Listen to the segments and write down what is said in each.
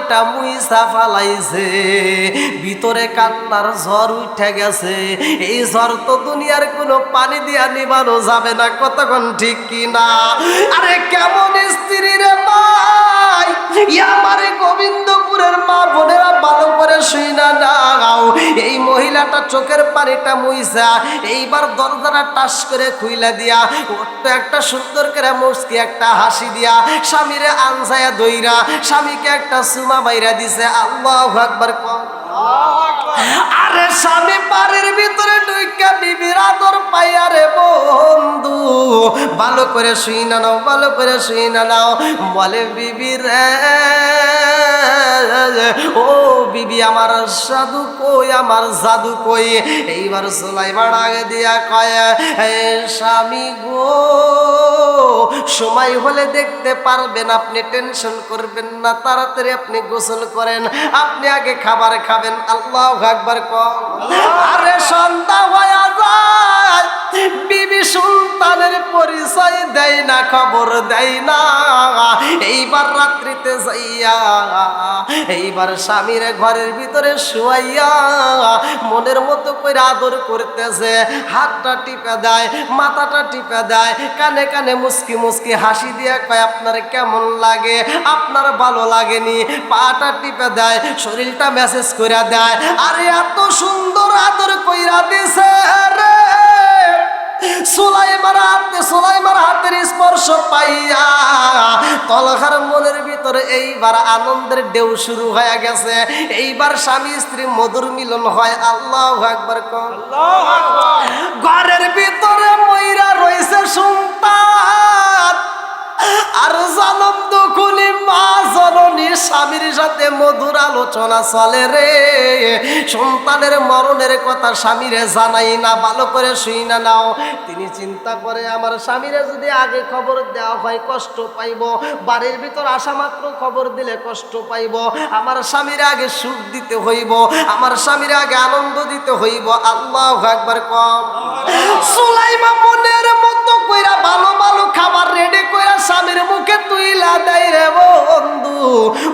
পানিটা মুইসা ফালাইছে, ভিতরে কান্নার ঝড় উঠে গেছে। এই ঝড় তো দুনিয়ার কোনো পানি দিয়া নিবানো যাবে না, কতক্ষণ ঠিক কিনা? আরে কেমন স্ত্রী রে ভাই, আমার গোবিন্দপুরের মা বোনেরা ভালো করে শুইনা নাও। এই মহিলাটা চোখের পানিটা মুইসা এইবার দরজাটা টাস করে খুইলা দিয়া ওর একটা সুন্দর করে মুস্কি একটা হাসি দিয়া স্বামীরে আনসায়া দইরা স্বামীকে একটা সুমা বাইরা দিছে। আল্লাহু আকবার। আরে স্বামী বাড়ির ভিতরে ঢুইকা বিবির আদর পাইয়া রে বন্ধু, ভালো করে শুই না নাও, ভালো করে শুই না নাও। বলে বিবি রে, ও বিবি আমার সাধু কই, আমার জাদু কই? এইবার সুলাইমান আগে দিয়া কয়, স্বামী গো, সময় হলে দেখতে পারবেন, আপনি টেনশন করবেন না, তাড়াতাড়ি আপনি গোসল করেন, আপনি আগে খাবার খাবেন। আল্লাহু আকবার। আরে সন্ধ্যা হয়ে যায়, বিবি সন্তানের পরিচয় দেয় না, খবর দেয় না। এইবার রাত্রিতে যাইয়া এইবার স্বামীর ঘরের ভিতরে শুয়াইয়া মনের মতো করে আদর করতেছে, হাতটা টিপে দেয়, মাথাটা টিপে দেয়, কানে কানে মুস্কি মুস্কি হাসি দিয়ে কয়, আপনার কেমন লাগে? আপনার ভালো লাগেনি? পাটা টিপে দেয়, শরীরটা মেসেজ করে দেয়। আরে এত সুন্দর আদর কইরা দিছে রে, সুলাইমার হাতের স্পর্শ পাইয়া তলখার মনের ভিতরে এইবার আনন্দের ঢেউ শুরু হয়ে গেছে। এইবার স্বামী স্ত্রী মধুর মিলন হয়। আল্লাহু আকবার। ঘরের ভিতরে মইরা রইছে সন্তান, আর জনম দুখুলি মা জননী স্বামীর সাথে মধুর আলোচনা চলে রে। সন্তানের মরণের কথা স্বামীরে জানাই না, ভালো করে শুই না নাও। তিনি চিন্তা করে, আমার স্বামীরে যদি আগে খবর দেওয়া হয় কষ্ট পাইব, বাড়ির ভিতর আসা মাত্র খবর দিলে কষ্ট পাইব, আমার স্বামীরে আগে সুখ দিতে হইব, আমার স্বামীরে আগে আনন্দ দিতে হইব। আল্লাহু আকবার। কম সুলাইমান মনের মতো কইরা ভালো ভালো খাবার রেডি কইরা স্বামীর মুখে তুইলা দেয় রে বন্ধু।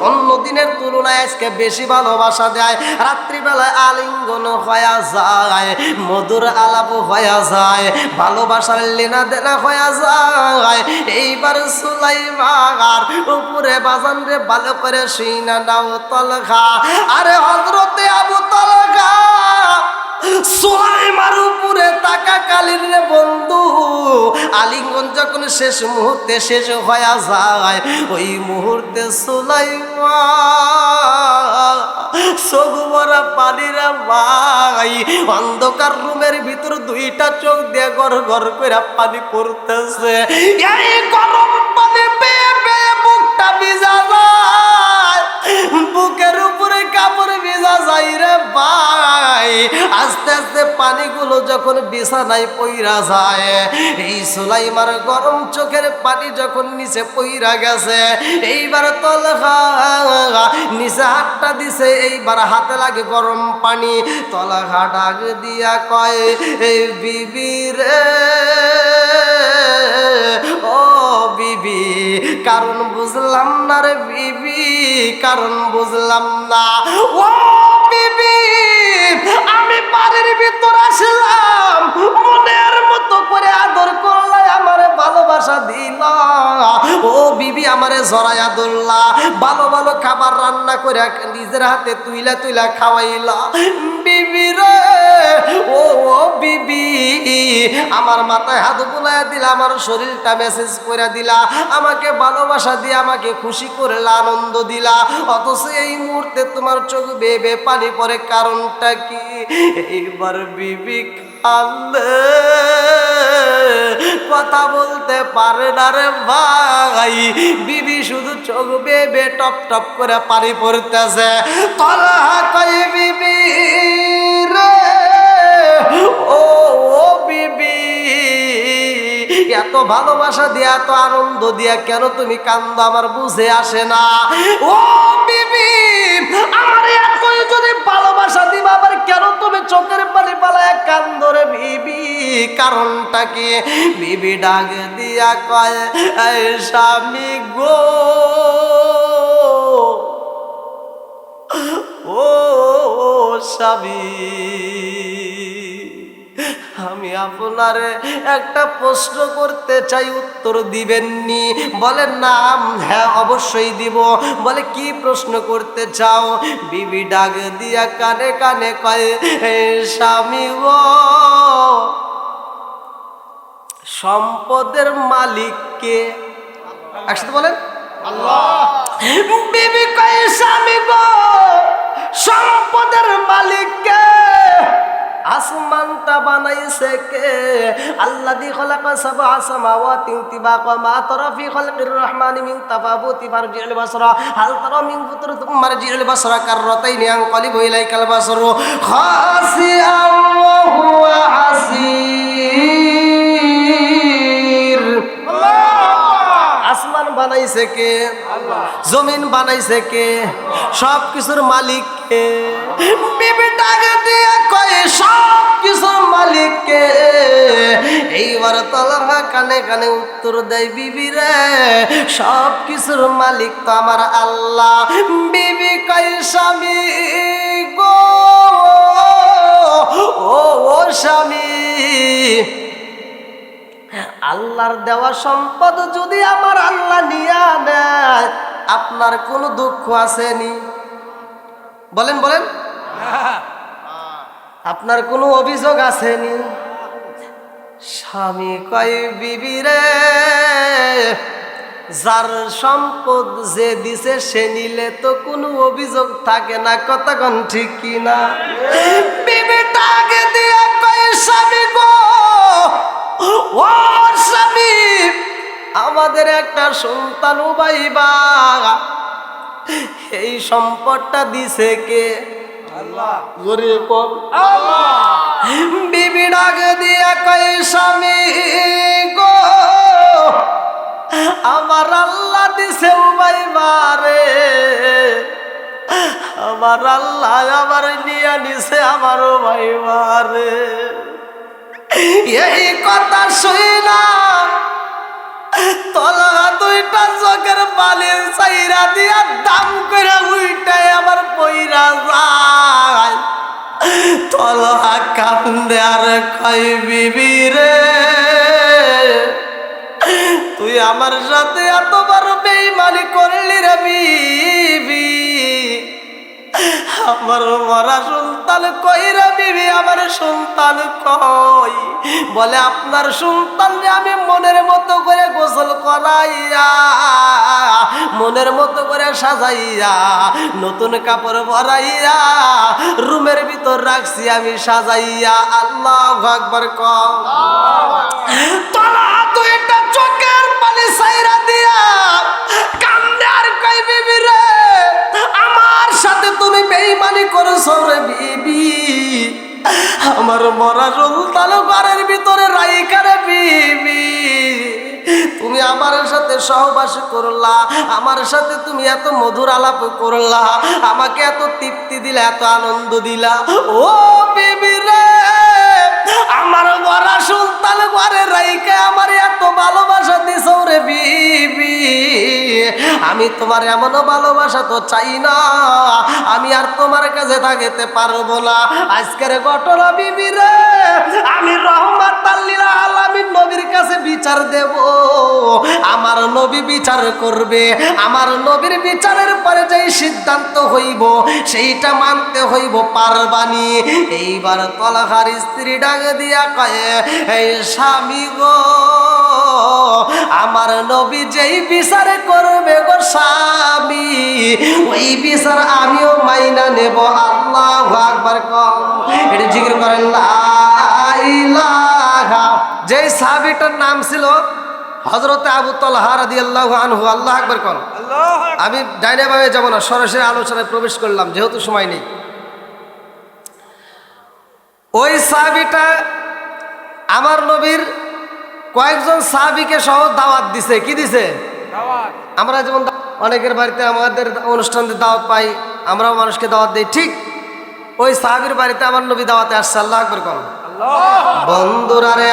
অন্য দিনের তুলনায় আজকে বেশি ভালোবাসা দেয়। রাত্রিবেলায় আলিঙ্গন হয়ে যায়, মধুর আলাপ হয়ে যায়, ভালোবাসার লেনা দেনা হয়ে যায়। এইবার সুলাইমান উপরে বাজান রে ভালো করে শুই না নাও তলখা। আরে হযরতে আবু তালহা সুলাইমার উপরে তাকা কালীন রে বন্ধু, আলিঙ্গন যখন শেষ মুহূর্তে শেষ হয়ে যায়, ওই মুহূর্তে সুলাইমান সগুমরা পানিরা ভাই অন্ধকার রুমের ভিতর দুইটা চোখ দিয়ে গড় গড় করে পানি পড়তেছে। এই গরম পানি পেয়ে পেয়ে বুকটা ভিজা যায়, বুকের উপরে কাপড় ভিজা যায় রে ভাই। আস্তে আস্তে পানিগুলো যখন বিছানায় পইরা যায়, এই সুলাইমার গরম চোখের পানি যখন নিচে পইরা গেছে, এইবার তলখা নিচে হাতটা দিছে, এইবার হাতে লাগে গরম পানি। তলখা ডাক দিয়া কয়, এই বিবি রে, ও বিবি, কারণ বুঝলাম না রে বিবি, কারণ বুঝলাম না। ও বিবি, আমি বাড়ির ভিতর আসলাম, মনের মতো করে আদর করলা, আমারে ভালোবাসা দিলা। ও বিবি, আমারে জড়াইয়া ধরলা, ভালো ভালো খাবার রান্না করে নিজের হাতে তুইলা তুইলা খাওয়াইলা। বিবি রে, ও বিবি, আমার মাথায় হাত বুলাইয়া দিলা, আমার শরীরটা মেসেজ করে দিলা, আমাকে ভালোবাসা দিয়ে আমাকে খুশি করলা, আনন্দ দিলা, অথচ এই মুহূর্তে তোমার চোখ বেয়ে বেয়ে পানি পড়ে, কারণটা কি? এইবার বিবি কান্দে, কথা বলতে পারে না রে ভাই। বিবি শুধু চোখ বেয়ে বেয়ে টপ টপ করে পানি পড়তেছে। তলহা কয়, বিবি রে, ও বিবি, এত ভালোবাসা দিয়া এত আনন্দ দিয়া কেন তুমি কান্দো, আমার বুঝে আসে না। ও বিবি, আমার এতই যদি ভালোবাসা দিবা, আবার কেন তুমি চোখের পানি পালায় কান্দো রে বিবি, কারণটা কি? বিবি ডাক দিয়া কয়, এই স্বামী গো, স্বামী, আমি আপনারে একটা প্রশ্ন করতে চাই, উত্তর দিবেননি? বলেন না। হ্যাঁ অবশ্যই দিব। বলে কি প্রশ্ন করতে চাও? বিবি ডাক দিয়া কানে কানে কয়, স্বামী গো, সম্পদের মালিক কে? একসাথে বলেন আল্লাহ। বিবি কয়, স্বামী গো, সম্পদের মালিক কে? আসমানটা বানাইছে কে? আল্লাযী খালাকা সাবআ সামাওয়াতি তিবাকা মা তারা ফি খালকির রহমানি মিন তাফাবুতি ফারজি'ল বাসরা হাল তারা মিন ফুতুর তুম মারজি'ল বাসরা কাররাতাইনি আনকালিবু ইলাইকাল বাসরু খাসিআন ওয়া হুয়া হাসীর। আসমান বানাইছে কে? আল্লাহ। জমিন বানাইছে কে? সব কিছুর মালিক কে? বিবি ডাকে দিয়া কয়, সব কিছুর মালিক কে? এইবার তালহা কানে কানে উত্তর দেয়, বিবি রে, সব কিছুর মালিক তো আমার আল্লাহ। বিবি কয়, স্বামী গো, ও স্বামী, আল্লাহর দেওয়া সম্পদ যদি আমার আল্লাহ নিয়ে নেয়, আপনার কোনো দুঃখ আসেনি? বলেন বলেন, আপনার কোনো অভিযোগ আসেনি? স্বামী কয়, বিবি রে, যার সম্পদ যে দিছে সে নিলে তো কোনো অভিযোগ থাকে না। কথা কোন ঠিক কিনা? বিবি ডাকে দিয়া কয়, স্বামী গো, ও স্বামী, আমাদের একটা সন্তান পাইবা, এই সম্পদটা দিছে কে? আল্লাহ। জোরে বল আল্লাহ। বিবি ডাকে দিয়া কয়, স্বামী গো, আমার আল্লাহ দিছে পাইবা রে, আমার আল্লাহ আমার নিয়া নিছে আমারও পাইবা রে। এই কথা শুনলাম, তলা দুইটা চোখের বালি চাইরা দিয়া দাম করে উইটাই আমার পইরা যায়। তলা কান্দে আর কয়, বিবি রে, তুই আমার সাথে এতবার বেঈমানি করলি রে বিবি, আমার মরা সন্তান কই রে বিবি, আমার সন্তান কই? বলে, আপনার সন্তানকে আমি মনের মতো করে গোসল করাইয়া, মনের মতো করে সাজাইয়া, নতুন কাপড় পরাইয়া রুমের ভিতর রাখছি আমি সাজাইয়া। আল্লাহু আকবার কও। তোলা দুইটা চোখের পানি ছাইরা দিয়া কান্দে আর কই, বিবি রে, আমার সাথে তুমি বেঈমানি করেছো রে বিবি, আমার মরা সন্তান ঘরের ভিতরে রাইখা রে বিবি, তুমি আমার সাথে সহবাস করলা, আমার সাথে তুমি এত মধুর আলাপ করলা, আমাকে এত তৃপ্তি দিলা, এত আনন্দ দিলা। ও বিবি রে, আমার মরা সন্তান ঘরে রাইখা আমার এত ভালোবাসা দিছো রে বিবি, আমি তোমার এমন ভালোবাসা তো চাই না, আমি আর তোমার কাছে থাকতে পারবো না। আজকের ঘটনা বিবি রে, আমি রহমাতাল লিল আলামিন নবীর কাছে বিচার দেব, আমার নবী বিচার করবে, আমার নবীর বিচারের পরে যেই সিদ্ধান্ত হইব সেইটা মানতে হইব, পারবানি। এইবার তলহার স্ত্রী ডাক দিয়া কয়, এই স্বামী গো, আমার নবী যেই বিচার করবে গো স্বামী, ওই বিচার আমিও মাইনা নেব। আল্লাহু আকবার কও। এটা জিকির করেন লা ইলাহা। যেই সাহাবীটার নাম ছিল হযরতে আবু তালহা রাদিয়াল্লাহু আনহু। আল্লাহু আকবার কও। আমি ডাইনে বামে যাব না, সরাসরি আলোচনায় প্রবেশ করলাম যেহেতু সময় নেই। ওই সাহাবীটা আমার নবীর কয়েকজন সাহাবীকে সহ দাওয়াত দিছে। কি দিছে? দাওয়াত। আমরা যেমন অনেকের বাড়িতে আমাদের অনুষ্ঠানে দাওয়াত পাই, আমরাও মানুষকে দাওয়াত দেই, ঠিক ওই সাহাবীর বাড়িতে আমার নবী দাওয়াতে আসছে। আল্লাহু আকবার কোন। বন্ধুরা রে,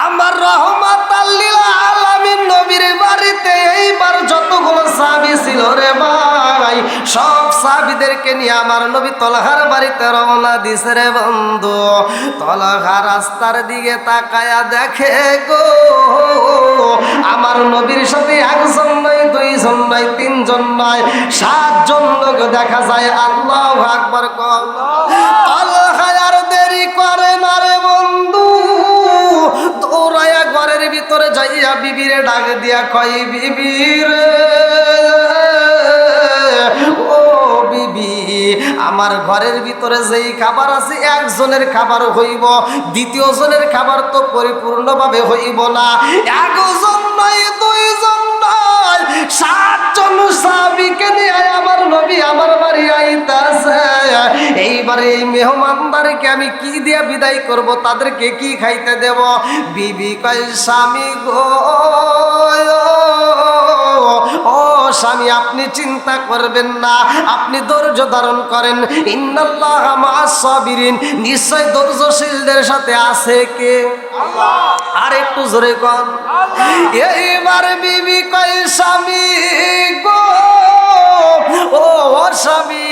আমার রহমাতাল লিল আলামিন নবীর বাড়িতে এইবার যতগুলো সাহাবী ছিল রে ভাই, নাই সব সাহাবীদেরকে নিয়ে আমার নবী তলহার বাড়িতে রওনা দিছে রে বন্ধু। তলহা রাস্তার দিকে তাকায়া দেখে গো আমার নবীর সাথে একজন নয়, দুইজন নয়, তিনজন নয়, 7 জন লোক দেখা যায়। আল্লাহু আকবার। তলহা আর দেরি করে না রে বন্ধু, দৌড়ায়া ঘরের ভিতরে যাইয়া বিবিরে ডাক দিয়া কয়, বিবিরে ও বিবি, আমার ঘরের ভিতরে যেই খাবার আছে একজনের খাবার হইব, দ্বিতীয় জনের খাবার তো পরিপূর্ণভাবে হইব না। একজন নয়, দুইজন নয়, 7 জন সাহাবীকে নিয়ে আমার নবী আমার বাড়ি আইতাছে। এইবারে এই মেহমানদারকে আমি কি দিয়া বিদায় করব, তাদেরকে কি খাইতে দেব? বিবি কয়, স্বামী গো ও স্বামী, আপনি চিন্তা করবেন না, আপনি ধৈর্য ধারণ করেন। ইন্নাল্লাহা মা'আস সাবিরিন, নিশ্চয় ধৈর্যশীলদের সাথে আছে কে? আল্লাহ। আর একটু জোরে কোন আল্লাহ। এইবার বিবি কয়, স্বামী গো ও স্বামী,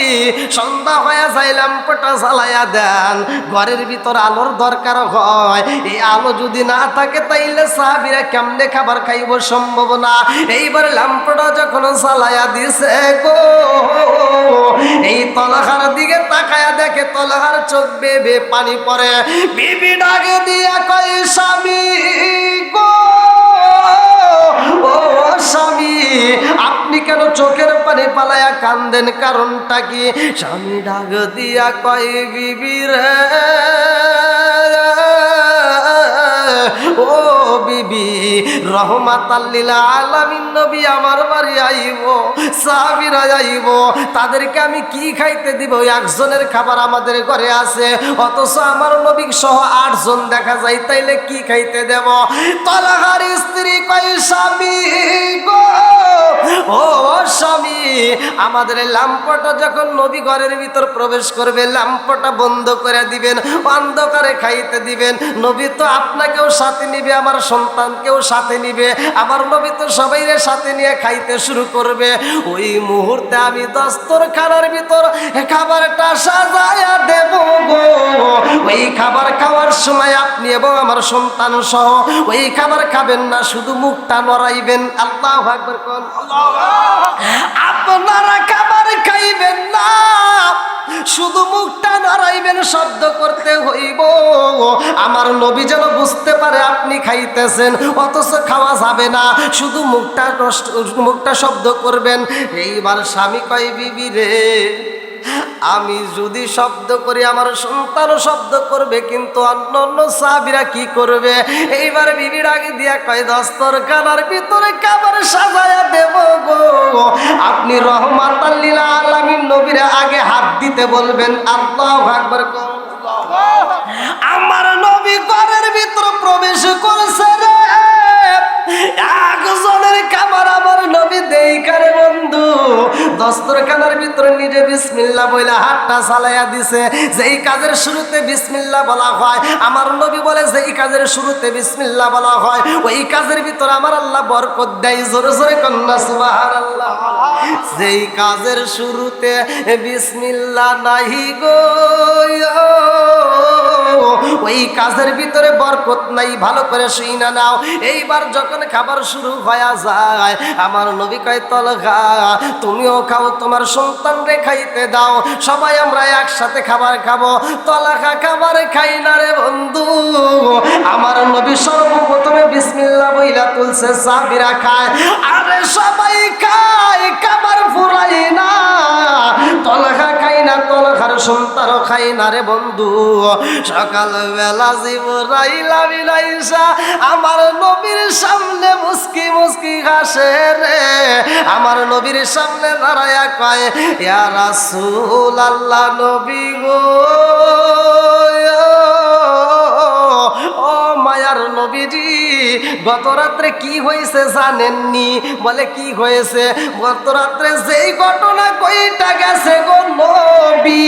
সন্ধ্যা হয়ে যায়, ল্যাম্পটা জ্বালাইয়া দেন, ঘরের ভিতর আলোর দরকার হয়। এই আলো যদি না থাকে তাইলে সাহাবীরা কেমনে খাবার খাইব, সম্ভব না। এইবার ল্যাম্পটা যখন জ্বালাইয়া দিছে গো, এই তলহার দিকে তাকায়া দেখে তলহার চোখ বেয়ে বেয়ে পানি পড়ে। বিবি ডাকে দিয়া কয়, স্বামী গো ও স্বামী, আপনি কেন চোখের পানি পালায়া কান্দেন, কারণটা কি? স্বামী ডাক দিয়া কয়, বিবি রে ও বিবি, রহমাতাল লিল আলামিন নবী আমার বাড়ি আইব, সাহাবীরা আইব, তাদেরকে আমি কি খাইতে দিব? একজনের খাবার আমাদের ঘরে আছে, অথচ আমার নবী সহ 8 জন দেখা যায়, তাইলে কি খাইতে দেব? তলহার স্ত্রী কয়, স্বামী গো ও স্বামী, আমাদের ল্যাম্পটা যখন নবী ঘরের ভিতর প্রবেশ করবে, ল্যাম্পটা বন্ধ করে দিবেন, অন্ধকারে খাইতে দিবেন। নবী তো আপনাকেও সাথে নিবে, আমার সন্তানকেও সাথে নিবে, আমার নবী তো সবাইরে সাথে নিয়ে খাইতে শুরু করবে। ওই মুহূর্তে আমি দস্তরখানার ভিতর খাবারটা সাজায়া দেব গো। ওই খাবার খাওয়ার সময় আপনি এবং আমার সন্তান সহ ওই খাবার খাবেন না, শুধু মুখটা নড়াইবেন। আল্লাহু আকবার কোন। আপনারা খাবার খাইবেন না, শুধু মুখটা নড়াইবেন, শব্দ করতে হইব, আমার নবী যেন বুঝতে পারে আপনি খাইতেছেন, অথচ খাওয়া যাবে না, শুধু মুখটা শব্দ করবেন। এইবার স্বামী কয়, বিবি রে, আমি যদি শব্দ করি আমার সন্তানও শব্দ করবে, কিন্তু অন্য সাহাবীরা কি করবে? এইবার বিবির আগে দিয়া কয়, দস্তরখানার ভিতরে খাবার সাজায়া দেব গো, আপনি রহমাতাল লিল আলামিন নবীর আগে হাত দিতে বলবেন। আল্লাহু আকবার। আমার নবী ঘরের ভিতরে প্রবেশ করেছে রে, একজনের খাবার আমার নবী দেইকারে বন্ধু দস্তরখানার ভিতরে নিজে বিসমিল্লাহ বইলা হাতটা চালাইয়া দিছে। যেই কাজের শুরুতে বিসমিল্লাহ বলা হয়, আমার নবী বলে যেই কাজের শুরুতে বিসমিল্লাহ বলা হয় ওই কাজের ভিতরে আমার আল্লাহ বরকত দেয়। জোরে জোরে কন্যা সুবহানাল্লাহ। যেই কাজের শুরুতে বিসমিল্লাহ নাহি গো, ওই কাজের ভিতরে বরকত নাই। ভালো করে শুইনা নাও। এইবার যখন খাবার শুরু হয়ে যায়, আমার নবী কয়, তলহা তুমিও খাও, তোমার সন্তানরে খাইতে দাও, সবাই আমরা একসাথে খাবার খাবো। তলহা খাবার খাই না রে বন্ধু, আমার নবী সর্বপ্রথমে বিসমিল্লাহ বইলা তুলছে, সাহাবীরা খায়, আরে সবাই খায়, খাবার ফুরাই না। তলহা খাই না, তলহার সন্তানও খাই না রে বন্ধু। সকালবেলা জিবরাইল আমিন আইসা আমার নবীর সামনে মুস্কি মুস্কি হাসে রে, আমার নবীর সামনে দাঁড়ায়া কয়, ইয়া রাসূলুল্লাহ, নবী গো, ও মায়ার নবীজি, গত রাত্রে কি হয়েছে জানেননি? বলে কি হয়েছে? গত রাত্রে যেই ঘটনা কইটা গেছে গো নবী,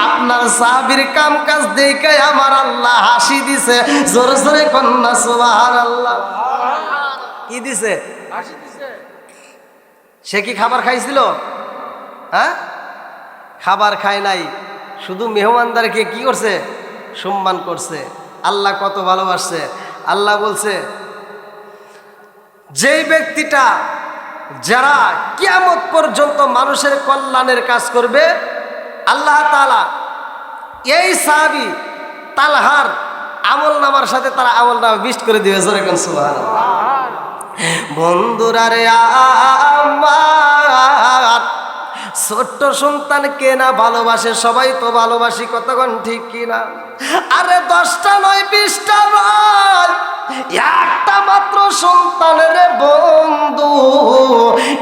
আপনার সাহাবীর কাম কাজ দেখে আমার আল্লাহ হাসি দিছে। জোরে জোরে কন্যা সুবহানাল্লাহ। কি দিছে? হাসি দিছে। সে কি খাবার খাইছিল? হ্যাঁ, খাবার খায় নাই, শুধু মেহমানদারকে কি করছে, সম্মান করছে। আল্লাহ কত ভালোবাসছে। আল্লাহ বলছে যেই ব্যক্তিটা যারা কিয়ামত পর্যন্ত মানুষের কল্যাণের কাজ করবে, আল্লাহ তাআলা এই সাহাবী তালহার আমল নামার সাথে তারা আমল নামা বিষ্ট করে দিবে। যেরকম সুবহানাল্লাহ। বন্ধুরা রে আমার, ছোট্ট সন্তানকে না ভালোবাসে, সবাই তো ভালোবাসি, কতক্ষণ ঠিক কিনা? আরে 10টা নয় 20টা নয়, একটা মাত্র সন্তানের বন্ধু,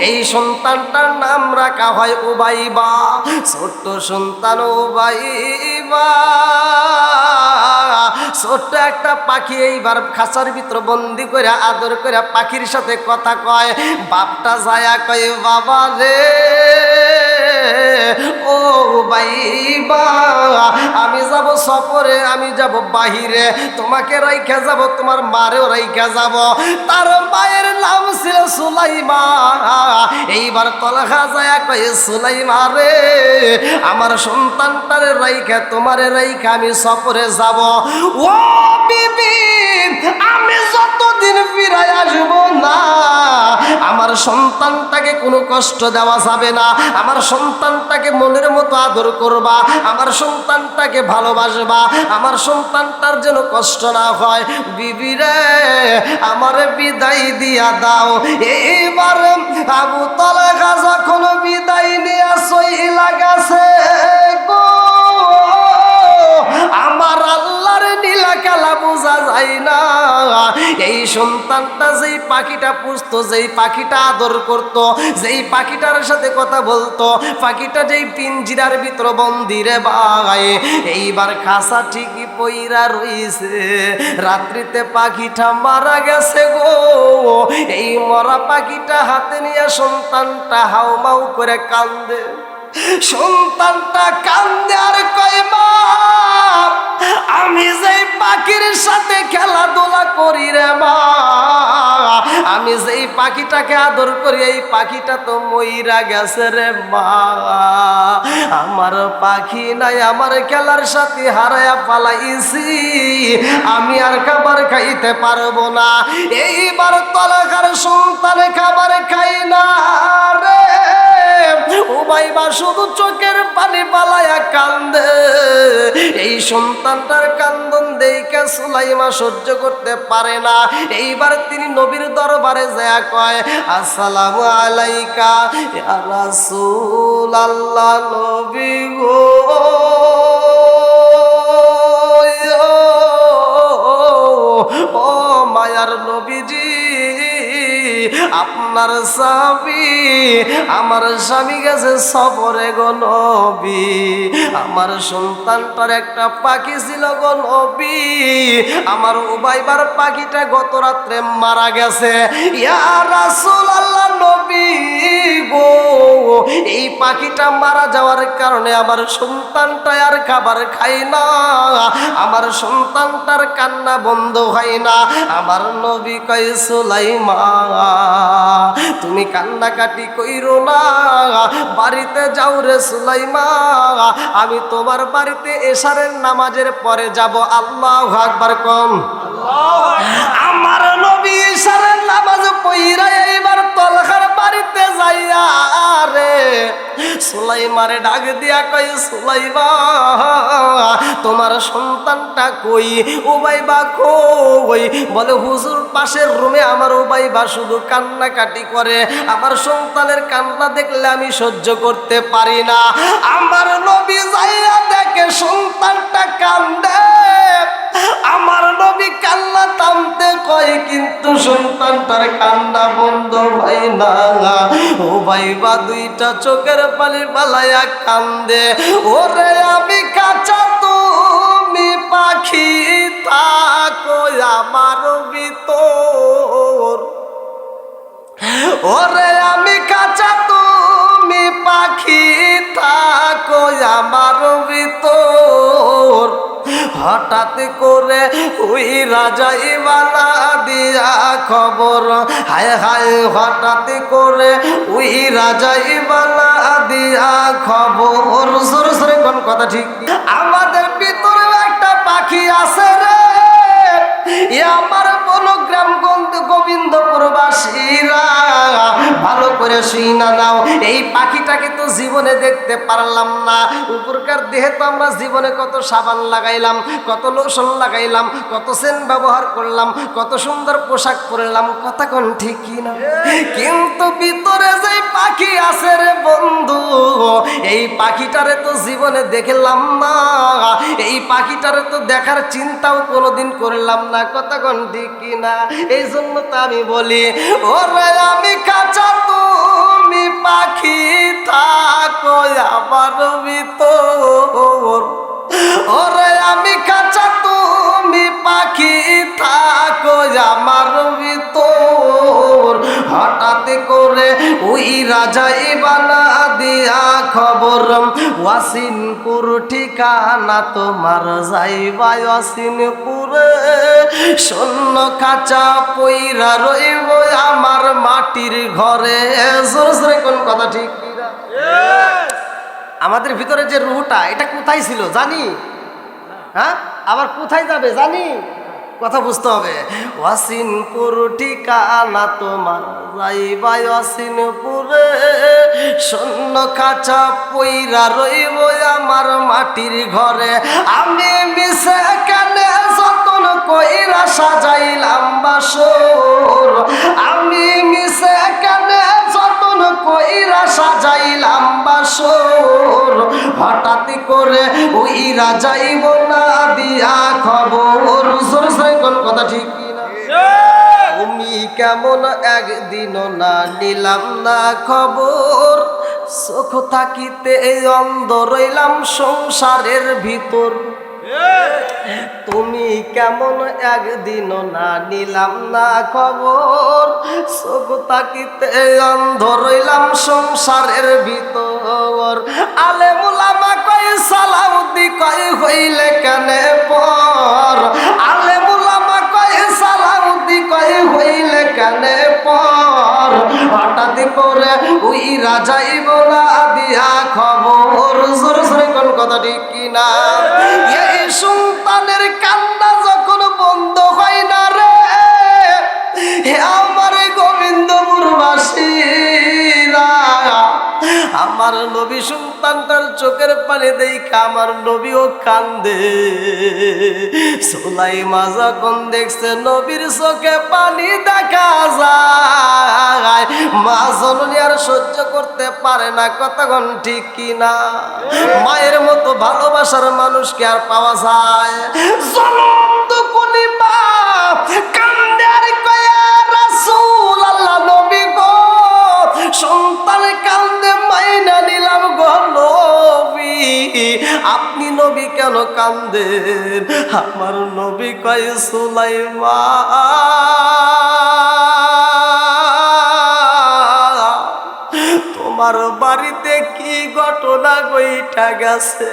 এই সন্তানটার নাম রাখা হয় উবাইবা। ছোট্ট সন্তান উবাইবা, ছোট্ট একটা পাখি এইবার খাঁচার ভিতর বন্দি করে আদর করে পাখির সাথে কথা কয়। বাপটা যায়া কয়, বাবা রে ও উবাইবা, আমি যাব সফরে, আমি যাব বাহিরে, তোমাকে রাইখা যাব, তোমার মারেও রাইখা যাব। তার মায়ের নাম ছিল সুলাইমা। এইবার তলহা যায়া কয়, সুলাইমা রে আমার সন্তানটারে রাইখা তোমারে রাইখা আমি সফরে যাব। ও বিবি, আমি যতদিন ফিরে আসবো না আমার সন্তানটাকে কোনো কষ্ট দেওয়া যাবে না, আমার সন্তানটাকে মনের মতো আদর করবা, আমার সন্তানটাকে ভালোবাসবা, আমার সন্তানটার যেন কষ্ট না হয়। বিবি রে আমার বিদায় দিয়া দাও। এইবার আবু তালহা যখন বিদায় নিয়ে চইলা গেছে গো, আমার আল্লাহর নীলা খেলা বোঝা যায় না। এই সন্তানটা যেই পাখিটা পুষতো, যেই পাখিটা আদর করত, যেই পাখিটার সাথে কথা বলতো, পাখিটা যেই পিঞ্জিরার ভিতর বন্দি রে ভাই, এইবার খাসা ঠিকই পইরা রইছে। রাত্রিতে পাখিটা মারা গেছে গো। এই মরা পাখিটা হাতে নিয়ে সন্তানটা হাউমাউ করে কান্দে। সন্তানটা কান্দে আর কয়, মা আমি যেই পাখির সাথে খেলাধুলা করি রে মা, আমি যেই পাখিটাকে আদর করি, এই পাখিটা তো মইরা গেছে রে মা। আমার পাখি নাই, আমার খেলার সাথে হারায়া পালাইছি, আমি আর খাবার খাইতে পারবো না। এইবার তলহার সন্তানে খাবার খাই না রে। উবাইবা শুধু চোখের পানি পালায়া কান্দে। এই সন্তানটার কান্দন দেখে সুলাইমা সহ্য করতে পারে না। এইবার তিনি নবীর দরবারে যায় কয়, আসসালামু আলাইকা ইয়া রাসূলুল্লাহ, নবী গো ও মায়ার নবীজি, আপনার স্বামী, আমার স্বামী গেছে সফরে গো নবী, আমার সন্তানটার একটা পাখি ছিল গো নবী, আমার উবাইবার পাখিটা গত রাত্রে মারা গেছে। ইয়া রাসূলুল্লাহ, নবী গো এই পাখিটা মারা যাওয়ার কারণে আমার সন্তানটা আর খাবার খাই না, আমার সন্তানটার কান্না বন্ধ হয় না। আমার নবী কয়, সুলাইমা তুমি কান্নাকাটি কইরো না, বাড়িতে যাও রে সুলাইমা, আমি তোমার বাড়িতে এশারের নামাজের পরে যাব। আল্লাহু আকবার কোন। আমার নবী এশারের নামাজ পড়া এইবার তলহার বাড়িতে যাইয়া রে সুলাইমারে ডাক দিয়া কই, সুলাইমা তোমার সন্তানটা কই? উবাইবা কই? বলে হুজুর পাশের রুমে আমার উবাইবা শুধু কান্নাকাটি করে, আমার সন্তানের কান্না দেখলে আমি সহ্য করতে পারি না। আমার নবী যাইয়া দেখে সন্তানটা কান্দে, আমার নবী কান্না থামতে কয় কিন্তু সন্তানটার কান্না বন্ধ হয় না। উবাইবা দুইটা চোখের পানি পালাইয়া কান্দে, ওরে আমি কাঁচা তুমি পাখি থাকো আমার ভিতর, ওরে আমি কাঁচা তুমি পাখি থাকো আমার ভিতর, হঠাৎ করে ওই রাজাই বালা দিয়া খবর, হায় হায় হঠাৎ করে ওই রাজাই বালা দিয়া খবর। জোরে জোরে কোন কথা ঠিক। আমাদের ভিতরে একটা পাখি আছে রে, আমার বনগ্রাম গোবিন্দপুরবাসীরা ভালো করে শুইনা নাও। এই পাখিটাকে তো জীবনে দেখতে পারলাম না। উপরকার দেহে তো আমরা জীবনে কত সাবান লাগাইলাম, কত লোশন লাগাইলাম, কত সেন্ট ব্যবহার করলাম, কত সুন্দর পোশাক পরলাম, কথা কোন ঠিক না? কিন্তু ভিতরে যে পাখি আছে রে বন্ধু, এই পাখিটারে তো জীবনে দেখলাম না, এই পাখিটারে তো দেখার চিন্তাও কোনোদিন করলাম না, কথা কোন ঠিক না? এই জন্য তো আমি বলি ওরে আমি কাঁচা তুমি পাখি থাকো আমার ভিতর, ওরে আমি কাঁচা তুমি পাখি থাকো আমার ভিতর। হঠাৎ করে ওই রাজাই বানা দিয়া খবর, ওয়াসিনপুর ঠিকানা তোমার যাইবা ওয়াসিনপুরে, শূন্য কাঁচা পইরা রইব আমার মাটির ঘরে। জোরে জোরে কোন কথা ঠিক কিনা? আমাদের ভিতরে যে রুহটা এটা কোথায় ছিল জানি? হ্যাঁ, আবার কোথায় যাবে জানি? কথা বুঝতে হবে। ওয়াসিনপুর ঠিকানা তোমার যাইবা ওয়াসিনপুরে, শূন্য কাঁচা পইরা রইব আমার মাটির ঘরে। আমি মিশে কেনে যতন কইরা সাজাইলাম বাসর, আমি মিশে কেনে যতন কইরা সাজাইলাম বাসর। হঠাৎ করে ওই রাজাইব না দিয়া খবর। জোরে জোরে কোন কথা ঠিক কিনা? তুমি কেমন একদিনও না নিলাম না খবর, চোখ থাকিতে অন্ধ রইলাম সংসারের ভিতর। তুমি কেমন একদিনও না নিলাম না খবর, চোখ তাকিতে অন্ধ রইলাম সংসারের ভিতর। আলেমুল আমা কয় সালাউদ্দি কয় হইলে কেনে পর, আলেমুল আমা কয় সালাউদ্দি কয় হইলে কেনে পর। হঠাৎ করে ওই রাজাই বলা দিয়া খবর। জোরে জোরে কোন কথা ঠিক কিনা? এই সন্তানের কান্না যখন বন্ধ হয় না রে, হে আমার গোবিন্দপুরবাসীরা, আমার নবী সন্তানটার চোখের পানি দেখা আমার নবীও কান্দে। সুলাইমা যখন দেখছে নবীর চোখে পানি দেখা যায়, মা জননী আর সহ্য করতে পারে না, কতক্ষণ ঠিক কিনা? মায়ের মতো ভালোবাসার মানুষকে আর পাওয়া যায়? জনম দুকুলি মা কান্দে আর কয় রাসূল আল্লাহ নবী গো, সন্তান কান্দে মাইনা নিলাম গো নবী, আপনি নবী কেন কান্দেন? আমার নবী কয় সুলাইমা তোমার বাড়িতে কি ঘটনা ঘইটা গেছে?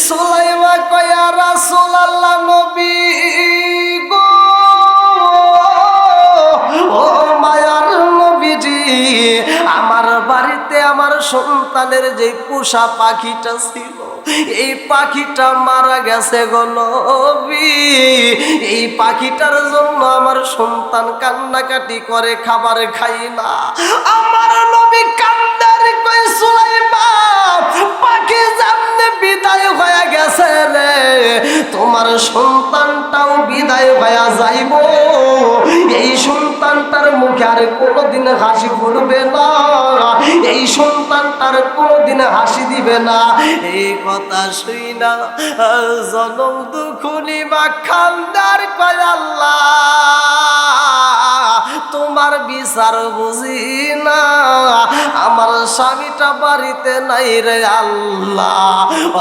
সুলাইমা কয় রাসূলুল্লাহ নবী গো, ও মায়ার নবীজি, আমার বাড়িতে আমার সন্তানের যে পোষা পাখিটা ছিল, এই পাখিটা মারা গেছে গো নবী। এই পাখিটার জন্য আমার সন্তান কান্নাকাটি করে, খাবার খাই না। আমার নবী কান্দার কই সুলাইমা পাখি জানলে বিদায় হয়ে গেছে রে, তোমার সন্তানটাও বিদায় হয়ে যাইব। এই সন্তানটার মুখে আর কোনোদিন হাসি ফুটবে না, এই সন্তানটার কোনোদিন হাসি দিবে না। এই কথা শুই না জনম দুখুনি বা খান্দার কয় আল্লাহ তোমার বিচার বুঝি না, আমার স্বামীটা বাড়িতে নাই রে আল্লাহ,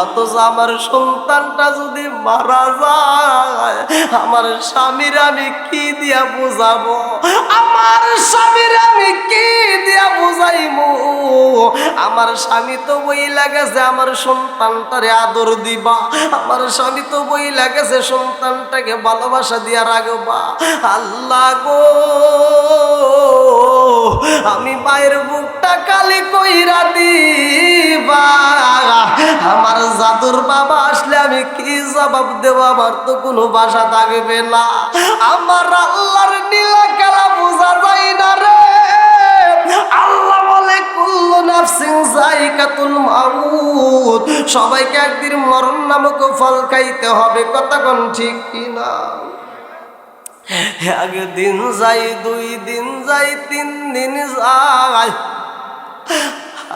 অথচ আমার সন্তানটা যদি মারা যায় আমার স্বামীর আমি কি দিয়া বুঝাবো? আমার স্বামীর আমি কি দিয়া বুঝাইমু? আমার স্বামী তো বই লাগেছে আমার সন্তানটারে আদর দিবা, আমার স্বামী তো বই লাগেছে সন্তানটাকে ভালোবাসা দিয়া রাখবা। আল্লাহ গো, আমি মায়ের বুকটা কালি কইরা দিবা। আমার জাদুর বাবা আসলে আমি কি জবাব দেব? আমার তো কোনো ভাষা থাকবে না। আমার আল্লাহর নীলা খেলা বোঝা যায় না রে। আল্লাহ বলে কুল্লু নাফসিন যায়িকাতুল মাউত, সবাইকে একদিন মরণ নামক ফল খাইতে হবে। কথা কোন ঠিক কিনা? একদিন যাই, 2 দিন যাই, 3 দিন যায়,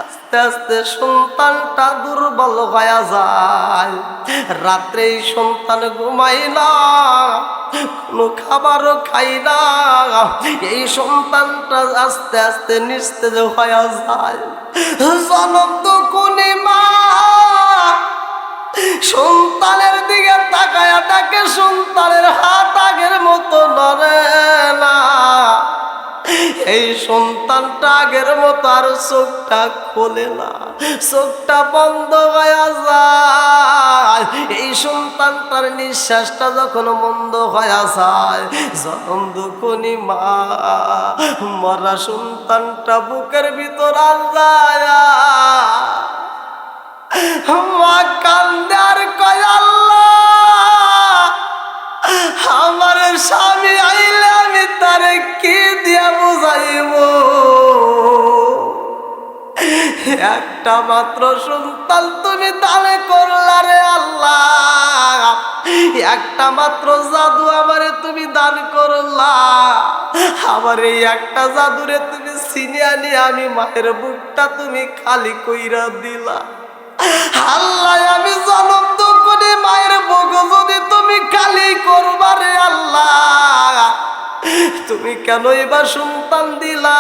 আস্তে আস্তে সন্তানটা দুর্বল হয়ে যায়। রাত্রে সন্তান ঘুমাই না, কোনো খাবারও খাই না। এই সন্তানটা আস্তে আস্তে নিস্তেজ হয়ে যায়। জনম তো কোনে মা সন্তানের দিকে তাকায়া তাকে, সন্তানের হাত আগের মতো নড়ে না। এই সন্তানটা আগের মতো আর চোখটা খোলে না, চোখটা বন্ধ হয়ে যায়। এই সন্তানটার নিঃশ্বাসটা যখন বন্ধ হয়ে যায়, জনম দুঃখনি মা মরা সন্তানটা বুকের ভিতর আল্লাহ মা কান্দে আর কয়, আল্লাহ আমার স্বামী আইলে আমি তারে কি দিয়া বুঝাইব? একটা মাত্র সন্তান তুমি দানে করলা রে আল্লাহ, একটা মাত্র জাদু আমারে তুমি দান করলা। আমার এই একটা জাদুরে তুমি ছিনিয়ে নিয়ে আমি মায়ের বুকটা তুমি খালি কইরা দিলা। আল্লাহ আমি জনম তো করে মায়ের বুক যদি তুমি খালি করবা রে আল্লাহ, তুমি কেনই বা সন্তান দিলা?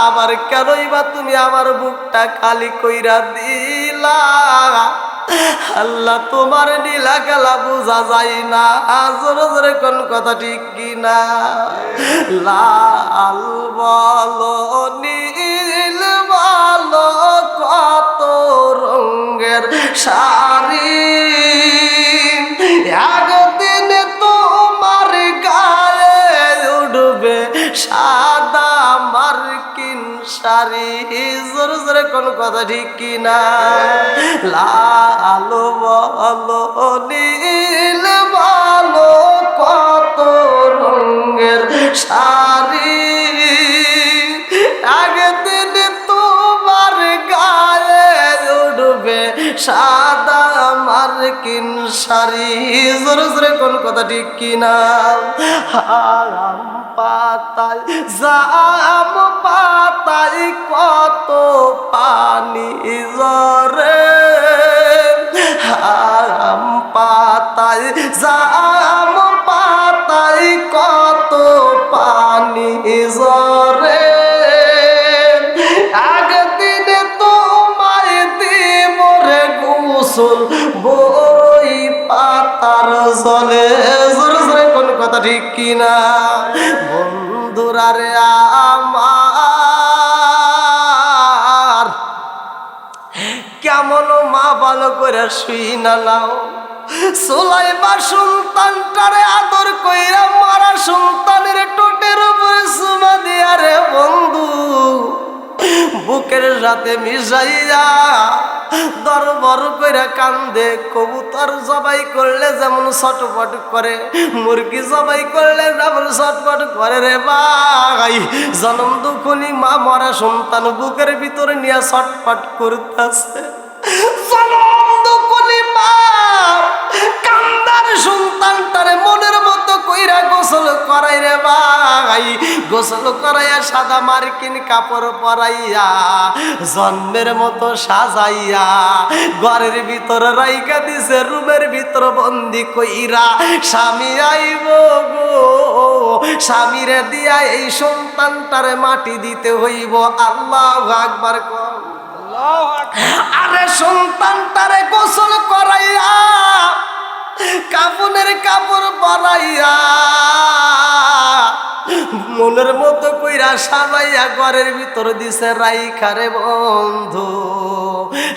আবার কেনই বা তুমি আমার বুকটা খালি কইরা দিলা? আল্লাহ তোমার নীলা খেলা বোঝা যায় না। জোরে জোরে কোন কথা ঠিক কিনা? লাল বলো নীল বলো কত রঙের শাড়ি, একদিন তোমার গায়ে উঠবে সাদা মার্কিন শাড়ি। জোরে জোরে কোন কথা ঠিক কিনা? লাল বলো নীল বলো কত রঙের শাড়ি, একদিন তোমার গায়ে উঠবে সাদা মার্কিন শাড়ি। জোরে জোরে কোন কথা ঠিক কিনা? আম পাতায় জাম পাতায় কত পানি ঝরে, আম পাতায় জাম পাতায় কত পানি ঝরে, একদিন তোমায় দিব রে গোসল বই পাতার জলে। জোরে জোরে কোন কথা ঠিক কিনা? বন্ধুরা রে আমার, কেমন মা ভালো করে শুই না নাও। সুলাইবা সন্তানটারে আদর কইরা মারা সন্তানের টোটের উপরে চুমা দিয়া রে বন্ধু বুকের সাথে মিশাইয়া দরবর কইরা কান্দে। কবুতর জবাই করলে যেমন ছটফট করে, মুরগি জবাই করলে যেমন ছটফট করে রে ভাই, জনম দুঃখনি মা মরা সন্তান বুকের ভিতরে নিয়ে ছটফট করতেছে। জনম দুঃখনি মা কান্দার সন্তানটারে মনের মতো কইরা গোসল করাই রে ভাই, গোসল করাইয়া সাদা মার্কিন কাপড় পরাইয়া জন্মের মতো সাজাইয়া ঘরের ভিতর রাইকা দিছে, রুমের ভিতর বন্দি কইরা। স্বামী আইব গো, স্বামীরে দিয়া এই সন্তানটারে মাটি দিতে হইব। আল্লাহু আকবার কর। আরে সন্তানটারে গোসল করাইয়া কাফনের কাপড় পরাইয়া মনের মতো কইরা সাজাইয়া ঘরের ভিতর দিছে রাইখা রে বন্ধু।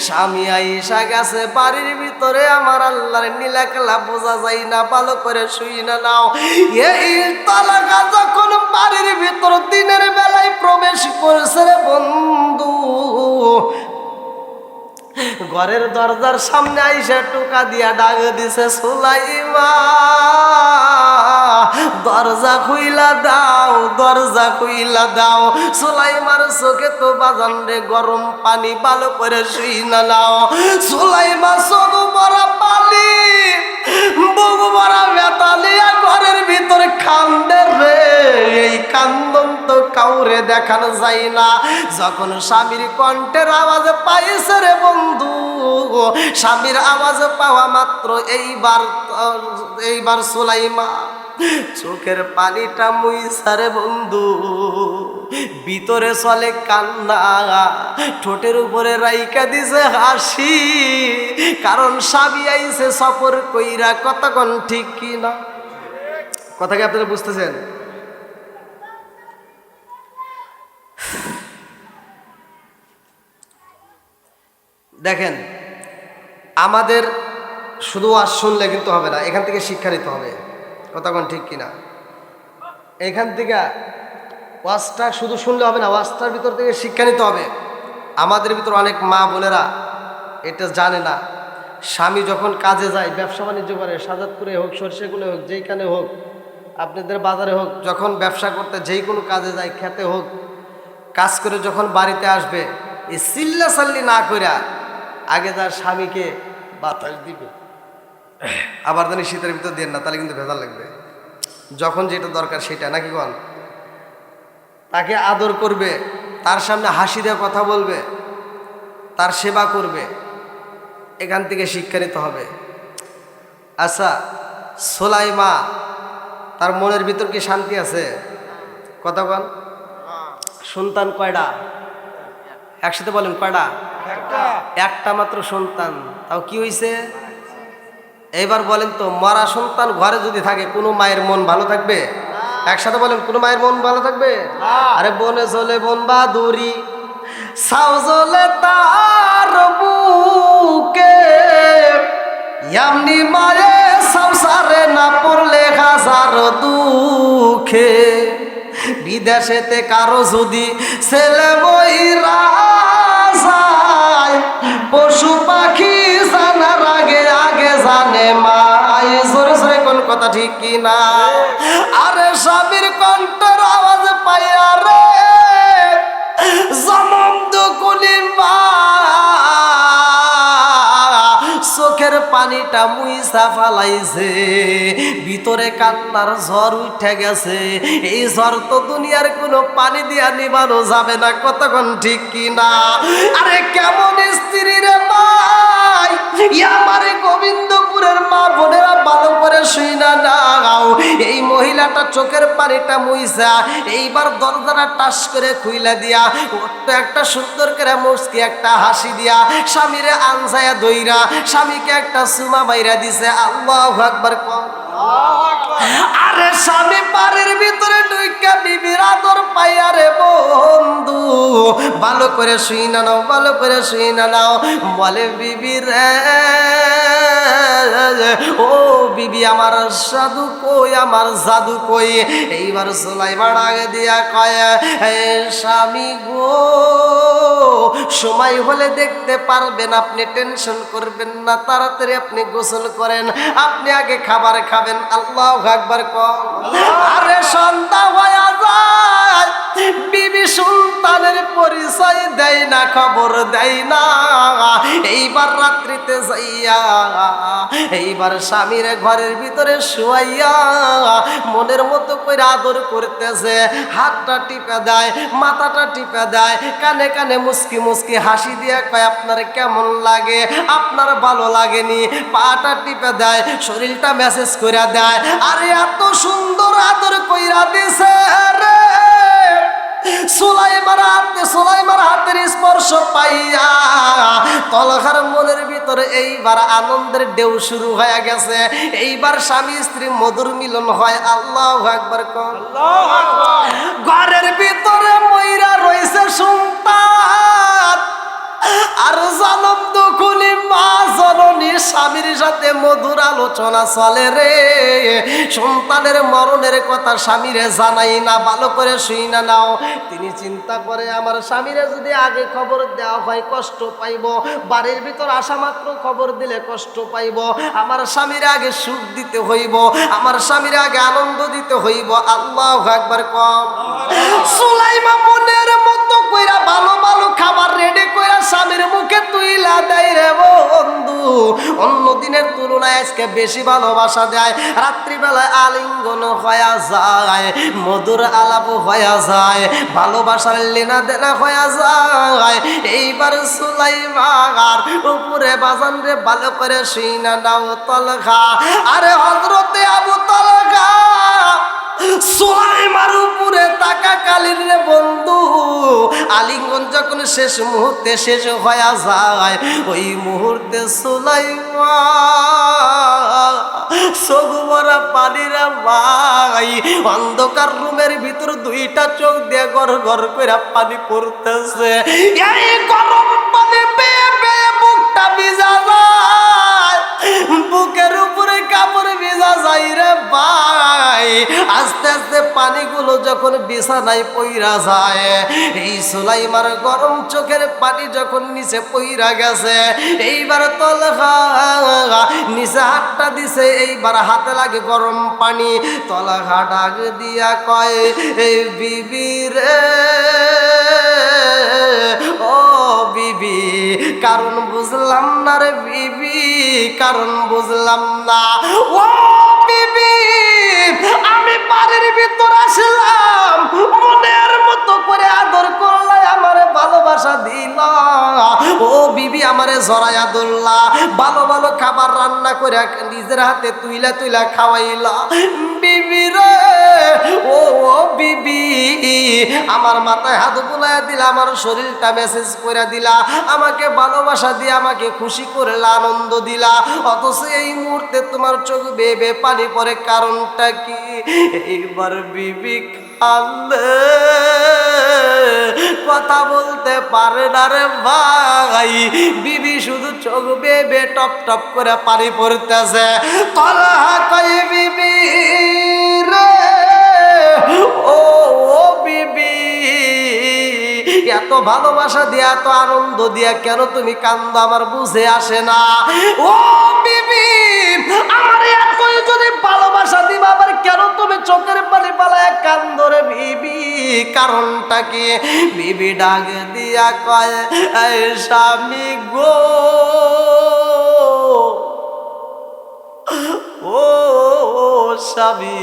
স্বামী আইসা গেছে বাড়ির ভিতরে, আমার আল্লাহর নীলা খেলা বোঝা যায় না, ভালো করে শুই না নাও। এই তালাকা যখন বাড়ির ভিতর দিনের বেলায় প্রবেশ করছে রে বন্ধু, ঘরের দরজার সামনে আইসা টোকা দিয়া ডাক দিছে, সুলাইমা দরজা খুইলা দাও, দরজা খুইলা দাও। সুলাইমার চোখে তো বাজান রে গরম পানি, ভালো করে শুই না নাও। সুলাইমা চোখ ভরা পানি, বুক ভরা ব্যথা লিয়া ঘরের ভিতরে কান্দে রে। এই কান্দন তো কাউরে দেখানো যায় না। যখন স্বামীর কণ্ঠের আওয়াজ পাইছে রে বন্ধু, স্বামীর আওয়াজ পাওয়া মাত্র এইবার সুলাইমা চোখের পানিটা মুইছা রে বন্ধু, ভিতরে চলে কান্না, ঠোঁটের উপরে রাইকা দিছে হাসি। কারণ স্বামী আইছে সফর কইরা, কতক্ষণ ঠিক কি না? কথা কি আপনারা বুঝতেছেন? দেখেন, আমাদের শুধু ওয়াজ শুনলে কিন্তু হবে না, এখান থেকে শিক্ষা নিতে হবে। কতক্ষণ ঠিক কিনা? এখান থেকে ওয়াজটা শুধু শুনলে হবে না, ওয়াজটার ভিতর থেকে শিক্ষা নিতে হবে। আমাদের ভিতর অনেক মা বোনেরা এটা জানে না। স্বামী যখন কাজে যায়, ব্যবসা বাণিজ্য করে, সাজাদপুরে হোক, সরষেগুলো হোক, যেইখানে হোক, আপনাদের বাজারে হোক, যখন ব্যবসা করতে যেই কোনো কাজে যায়, খেতে হোক, কাজ করে যখন বাড়িতে আসবে, এই চিল্লা চাল্লি না কইরা আগে তার স্বামীকে বাতাস দিবে। আবার জানি শীতের ভিতর দেন না, তাহলে কিন্তু ভেজাল লাগবে। যখন যেটা দরকার সেটা, নাকি বল? তাকে আদর করবে, তার সামনে হাসি দিয়ে কথা বলবে, তার সেবা করবে। এখান থেকে শিক্ষা নিতে হবে। আচ্ছা, সুলাইমা তার মনের ভিতর কি শান্তি আছে? কথা বল। সন্তান কয়টা? একসাথে বলেন, কয়টা? একটা মাত্র সন্তান। তাও কি হয়েছে? এইবার বলেন তো, মরা সন্তান ঘরে যদি থাকে, কোনো মায়ের মন ভালো থাকবে? একসাথে বলেন, কোনো মায়ের মন ভালো থাকবে? আরে বনে চলে বন বাদুরি, সাও জ্বলে তার বুকে, এমনি মায়ে সংসারে না পড়লে হাজার দুঃখে। বিদেশেতে কারো যদি ছেলে মইরা যায়, পশু পাখি জানার আগে আগে জানে মাই। জোরে জোরে কোন কথা ঠিক কিনা? আরে স্বামীর কণ্ঠের আওয়াজ পাইয়া রে জনম দুকুলি মা চোখের পানিটা মুইসা ফালাইছে, ভিতরে কান্নার ঝড় উঠে গেছে। এই ঝড় তো দুনিয়ার কোনো পানি দিয়া নিবানো যাবে না। কতক্ষণ ঠিক কিনা? আরে কেমন স্ত্রী রে ভাই, আমার গোবিন্দপুরের মা বোনেরা ভালো করে শুই না নাও। এই মহিলাটা চোখের পানিটা মুইসা এইবার দরজাটা টাস করে খুইলা দিয়া, ওটা একটা সুন্দর করে মুস্কি একটা হাসি দিয়া স্বামীরে আনসায়া দইরা স্বামীকে একটা সুমা বাইরা দিছে। আল্লাহু আকবার। আরে স্বামী বাড়ির ভিতরে ঢুইকা বিবির আদর পাইয়া রে বন্ধু, ভালো করে শুই না নাও, ভালো করে শুই না নাও। বলে বিবি রে, ও বিবি আমার সাধু কই, আমার জাদু কই? এইবার সুলাইমা আগে দিয়া কয়, স্বামী গো, সময় হলে দেখতে পারবেন, আপনি টেনশন করবেন না, তাড়াতাড়ি আপনি গোসল করেন, আপনি আগে খাবার খাবেন। আল্লাহু আকবার। আরে সন্ধ্যা হয়ে যায়, বিবি সন্তানের পরিচয় দেয় না, খবর দেয় না। এইবার রাত্রিতে যাইয়া এইবার স্বামীর ঘরের ভিতরে শুয়াইয়া মনের মতো করে আদর করতেছে। হাতটা টিপে দেয়, মাথাটা টিপে দেয়, কানে কানে মুস্কি মুস্কি হাসি দিয়ে কয়, আপনার কেমন লাগে? আপনার ভালো লাগেনি? পাটা টিপে দেয়, শরীরটা মেসেজ করে দেয়। আরে এত সুন্দর আদর কইরা দিছে রে, সুলাইমার হাতের স্পর্শ পাইয়া তলহার মনের ভিতরে এইবার আনন্দের ঢেউ শুরু হয়ে গেছে। এইবার স্বামী স্ত্রী মধুর মিলন হয়। আল্লাহু আকবার। ঘরের ভিতরে মইরা রইছে সন্তান, আর জনম দুখুলি মা জননী স্বামীর সাথে মধুর আলোচনা চলে রে। সন্তানের মরণের কথা স্বামীরে জানাই না, ভালো করে শুই না নাও। তিনি চিন্তা করে আমার স্বামীরে যদি আগে খবর দেওয়া হয় কষ্ট পাইব, বাড়ির ভিতর আসা মাত্র খবর দিলে কষ্ট পাইব। আমার স্বামীর আগে সুখ দিতে হইব, আমার স্বামীর আগে আনন্দ দিতে হইব। আল্লাহু আকবার। কম সুলাইমা মনের মতো কইরা ভালো ভালো খাবার রেডি কইরা স্বামীর মুখে তুইলা দেয় রে বন্ধু। অন্য দিনের তুলনায় আজকে বেশি ভালোবাসা দেয়। রাত্রিবেলায় আলিঙ্গন হয়ে যায়, মধুর আলাপ হয়ে যায়, ভালোবাসার লেনা দেনা হয়ে যায়। এইবার সুলাইমার উপরে বাজান রে ভালো করে শুই না নাও তলখা। আরে হযরতে আবু তলখা সুলাইমার উপরে তাকা কালীর রে বন্ধু, আলিঙ্গন যখন শেষ মুহূর্তে শেষ হয়ে যায়, ওই মুহূর্তে সুলাইমা চোখ ভরা পানিরা ভাই, অন্ধকার রুমের ভিতর দুইটা চোখ দিয়ে গর গর করে পানি পড়তেছে। এই গরম পানি পেয়ে পেয়ে বুকটা ভিজা যায়, বুকের উপরে কাপড় ভিজা যায় রে ভাই। আস্তে আস্তে পানিগুলো যখন বিছানায় পইরা যায়, এই সুলাইমার গরম চোখের পানি যখন নিচে পইরা গেছে, এইবার তলহা নিচে হাতটা দিছে, এইবার হাতে লাগে গরম পানি। তলহা ডাক দিয়া কয়, এই বিবি রে ও বিবি, কারণ বুঝলাম না রে বিবি, কারণ বুঝলাম না। ও বিবি, আমি বাড়ির ভিতর আসলাম, মনের মতো করে আদর করলে আমারে ভালোবাসা দিলা। ও বিবি, আমারে জড়াইয়া ধরলা, ভালো ভালো খাবার রান্না করে নিজের হাতে তুইলা তুইলা খাওয়াইলা। বিবি রে ও বিবি, আমার মাথায় হাত বুলাইয়া দিলা, আমার শরীরটা মেসেজ করে দিলা, আমাকে ভালোবাসা দিয়ে আমাকে খুশি করলা, আনন্দ দিলা। অথচ এই মুহূর্তে তোমার চোখ বেয়ে বেয়ে পানি পড়ে, কারণটা কি? এইবার বিবি কান্দে, কথা বলতে পারে না রে ভাই। বিবি শুধু চোখ বেয়ে বেয়ে টপ টপ করে পানি পড়তেছে। তলহা কয়, বিবি রে ও বিবি, এত ভালোবাসা দিয়া এত আনন্দ দিয়া কেন তুমি কান্দো, আমার বুঝে আসে না। ও বিবি, আমার এতই যদি ভালোবাসা দিবা, আবার কেন তুমি চোখের পানি পালায় কান্দো রে বিবি, কারণটা কি? বিবি ডাক দিয়া কয়, এই স্বামী গো, ও স্বামী,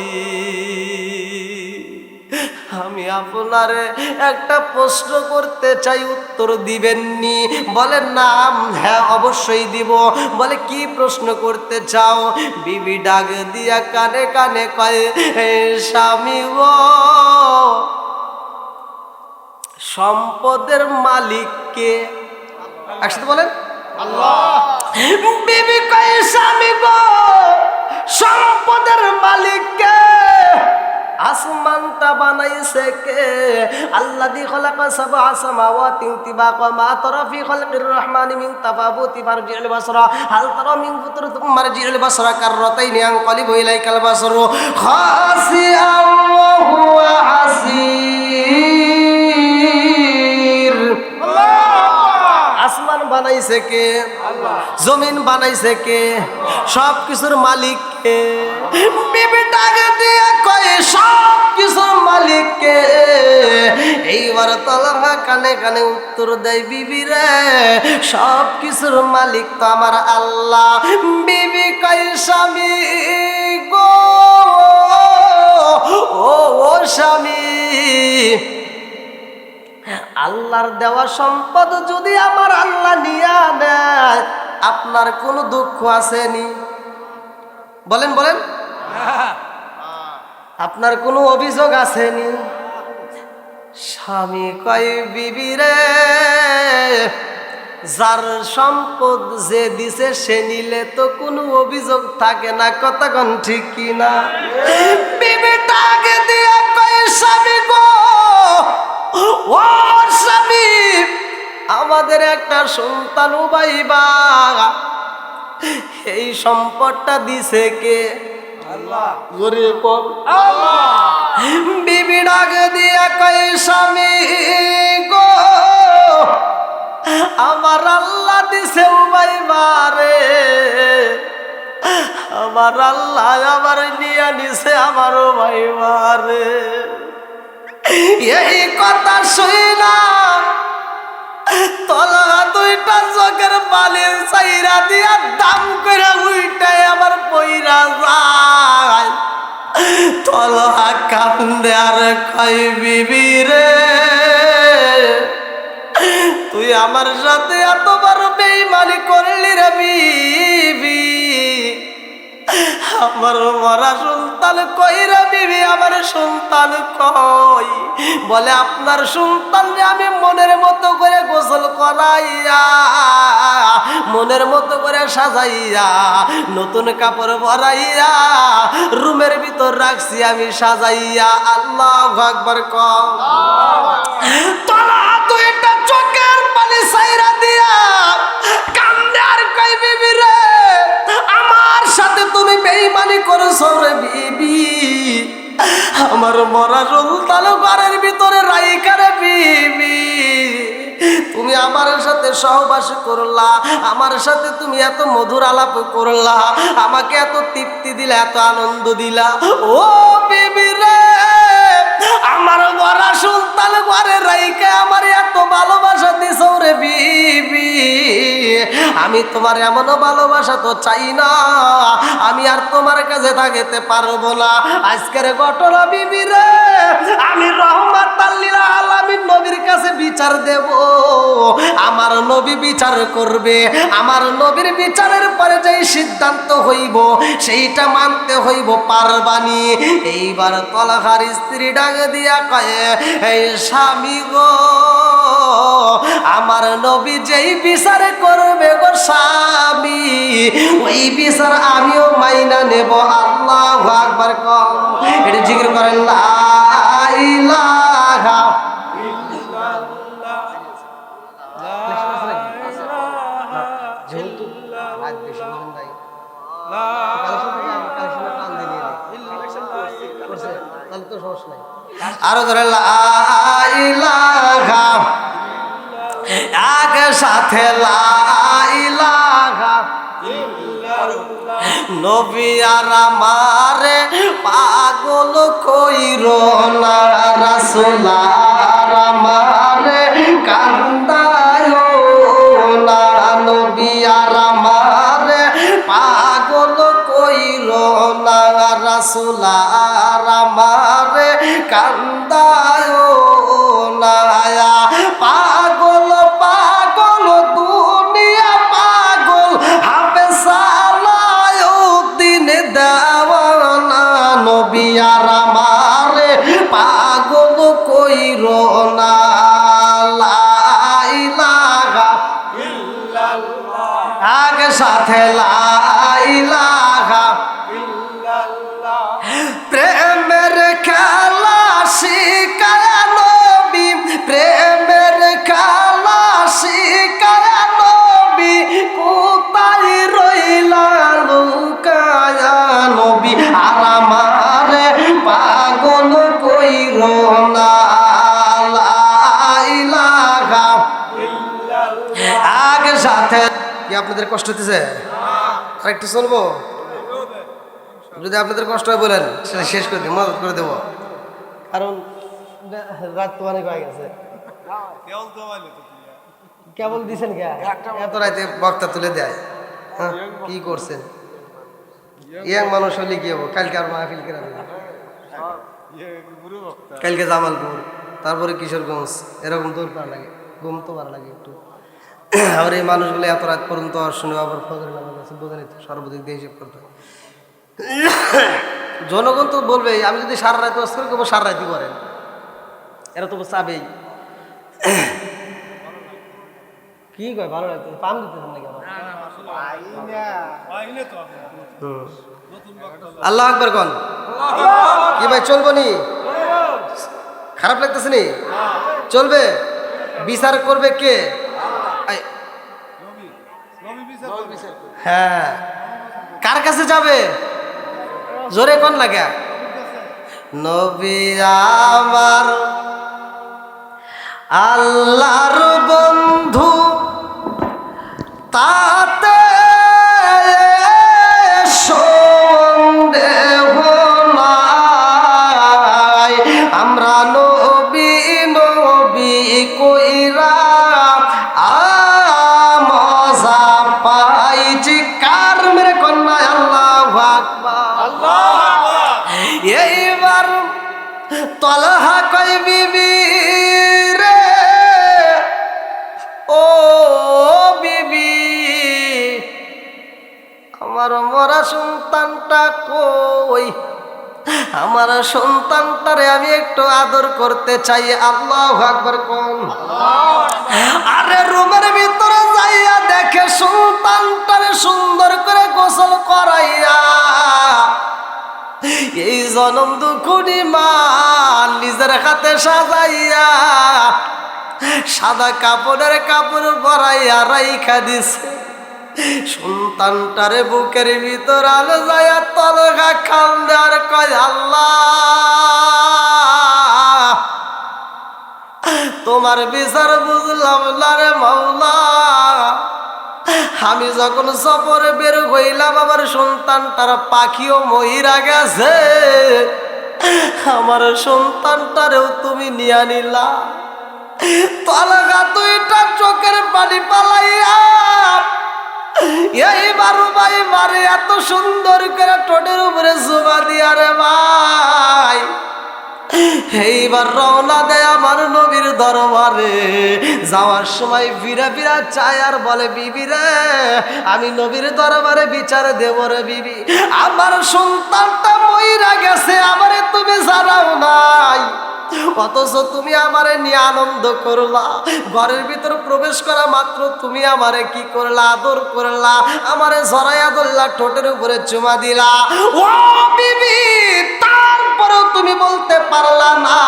আমি আপনারে একটা প্রশ্ন করতে চাই, উত্তর দিবেননি? বলেন নাম, হ্যাঁ অবশ্যই দিব। বলে কি প্রশ্ন করতে চাও? বিবি ডাক দিয়া কানে কানে কয়, স্বামী গো, সম্পদের মালিক কে? একসাথে বলেন আল্লাহ। বিবি কয়, স্বামী গো, সম্পদের মালিক কে? আসমানটা বানাইছে কে? আল্লাযী খালাকা সাবআ সামাওয়াতি তিবাকা মা তারা ফি খালকির রহমানি মিন তাফাবুতি ফারজি'ল বাসরা হাল তারা মিন ফুতুর তুম্মা মারজি'ল বাসরা কাররাতাইনি আনকালিবু ইলাইকাল বাসরু খাসিআন ওয়া হুয়া হাসীর। আসমান বানাইছে কে? আল্লাহ। জমিন বানাইছে কে? সব কিছুর মালিক কে? বিবি ডাকে দিয়া কয়, সব কিছুর মালিক কে? এইবার তলহা কানে কানে উত্তর দেয়, বিবি রে, সব কিছুর মালিক তো আমার আল্লাহ। বিবি কয়, স্বামী গো, ও স্বামী, আল্লাহর দেওয়া সম্পদ যদি আমার আল্লাহ নিয়া নেয়, আপনার কোনো দুঃখ আসেনি? বলেন বলেন, আপনার কোনো অভিযোগ আসেনি? স্বামী কয় বিবি রে, যার সম্পদ যে দিছে সে নিলে তো কোনো অভিযোগ থাকে না, কতক্ষণ ঠিক কিনা? বিবিটা আগে দিয়ে কয় স্বামী গো, ও স্বামী, আমাদের একটা সন্তান উবাইবা, এই সম্পদটা দিছে কে? আল্লাহ। জোরে কর আল্লাহ। বিবি ডাক দিয়া কয় স্বামী গো, আমার আল্লাহ দিছে উবাইবা রে, আমার আল্লাহ আমার নিয়া নিছে আমার উবাইবা রে। এই কথা শুইনা তলা দুইটা চোখের বালির চাইরা দিয়া দাম করে উইটাই আমার পইরা যায়। তলা কান্দে আর কয় বিবি রে, তুই আমার সাথে এতবার বেঈমানি করলি রে বিবি, আমার মরা সন্তান কই রে বিবি, আমার সন্তান কই? বলে আপনার সন্তানকে আমি মনের মতো করে গোসল করাইয়া, মনের মতো করে সাজাইয়া, নতুন কাপড় পরাইয়া রুমের ভিতর রাখছি আমি সাজাইয়া। আল্লাহু আকবার কও। তোলা দুইটা চোখের পানি সাইরা দিয়া কান্দে আর কই বিবি রে, আমার সাথে তুমি বেঈমানি করেছো রে বিবি, আমার মরা সন্তান ঘরের ভিতরে রাইখা রে বিবি, তুমি আমার সাথে সহবাস করলা, আমার সাথে তুমি এত মধুর আলাপ করলা, আমাকে এত তৃপ্তি দিলা, এত আনন্দ দিলা, ও বিবি রে, আমার মরা সন্তান ঘরে রাইখা আমার এত ভালোবাসা দিছো রে বিবি, আমি তোমার এমন ভালোবাসা তো চাই না, আমি আর তোমার কাছে থাকতে পারবো না। আজকের ঘটনা বিবি রে, আমি রহমাতাল লিল আলামিন নবীর কাছে বিচার দেব, আমার নবী বিচার করবে, আমার নবীর বিচারের পরে যেই সিদ্ধান্ত হইব সেইটা মানতে হইব, পারবানি। এইবার তলহার স্ত্রী ডাক দিয়া কয়, এই স্বামী গো, আমার নবী যেই বিচার করবে গো স্বামী, ওই বিচার আমিও মাইনা নেব। আল্লাহু আকবার কও। এটা জিকির করেন লা ইলাহা আরো ধরে লা ইলাহা, এক সাথে লা ইলাহা, নবী আর আমারে পাগল কইরো না, রাসূল আর আমারে কান্দায়ো না, নবী আর আমারে পাগল কইরো না, রাসূল আর আমারে কান্দায়ো না। পাগল পাগল দুনিয়া পাগল, হাবে সালাউদ্দিন দেওয়ানা, নবী আর আমারে পাগল কইরো না। লা ইলাহা ইল্লাল্লাহ, আগে সাথে লা ইলাহা ইল্লাল্লাহ। প্রেমের খেলা শিখায়া নবী, প্রেমের খেলা শিখায়া নবী, কোথায় রইলা লুকায়া নবী, আর আমারে পাগল কইরো না। লা ইলাহা ইল্লাল্লাহ, আগে সাথে। কি আপনাদের কষ্ট হতেছে? আরেকটু চলবো? যদি আপনাদের কষ্ট হয় বলেন, সেটা শেষ করে দেবো, মদত করে দেবো, কারণ রাত তো অনেক হয়ে গেছে। কেবল দিছেন কে এত রাতে বক্তা তুলে দেয়? কি করছেন? ইয়াং মানুষ হলে কি হবো? কালকে আর মাহফিল কেনা দেবে, কালকে জামালপুর, তারপরে কিশোরগঞ্জ, এরকম দূর পার লাগে, ঘুম তো ভালো লাগে একটু। আর এই মানুষগুলো এত রাত পর্যন্ত শুনে আবার ফজরের নামাজ আছে, বোঝা নিত, সর্বদিক দিয়ে হিসেব করতে। জনগণ তো বলবে, আমি যদি সারা রাত অস্কার করবো, সারা রাতই করেন, এরা তো চাবেই। কি কয় ভালো লাগতো, পাম দিতেছেন নাকি আমার? আল্লাহ আকবার কোন কি ভাই, চলবো নি? খারাপ লাগতেছে নি? চলবে? বিচার করবে কে? হ্যাঁ, কার কাছে যাবে? জোরে কোন লাগে? নবী আমার আল্লাহর বন্ধু, তাতে সন্দেহ নাই। আমরা নবী নবী কইরা মজা পাইছি কার মেরে কন্যা। আল্লাহু আকবার, আল্লাহু আকবার। এইবার তলহা কই বিবি রে, ও বিবি, আমার মরা সন্তানটা কই? আমার সন্তানটারে আমি একটু আদর করতে চাই। আল্লাহু আকবার কোন। আরে রুমের ভিতরে যাইয়া দেখে সন্তানটারে সুন্দর করে গোসল করাইয়া এই জনম দুঃখুনি মা নিজের হাতে সাজাইয়া সাদা কাপড়ের কাপড় পরাইয়া রাইখা দিছে। সন্তানটারে বুকের ভিতর আলো যায়া তলগা খাম দেওয়ার কয়, আল্লাহ তোমার বিচার বুঝলাম না রে মাওলা। আমি যখন সফরে বের হইলাম আমার সন্তানটার পাখিও মহিরা গেছে, আমার সন্তানটারেও তুমি নিয়া নিলা। তলগা দুইটা চোখের পানি পালাইয়া এই বারো ভাই মারে এত সুন্দর করে ঠোঁটের উপরে জুবা দিয়া রে ভাই। এইবার রওনা দেয় আমার নবীর দরবারে। যাওয়ার সময় ফিরা ফিরা চায় আর বলে, বিবি রে আমি নবীর দরবারে বিচার দেব রে বিবি। আমার সন্তানটা মইরা গেছে, আমারে তুমি জানাও নাই, অথচ তুমি আমারে নিয়ে আনন্দ করলা। ঘরের ভিতর প্রবেশ করা মাত্র তুমি আমারে কি করলা? আদর করলা, আমারে জড়াইয়া ধরলা, ঠোঁটের উপরে চুমা দিলা। ও বিবি, তারপরেও তুমি বলতে পারলা না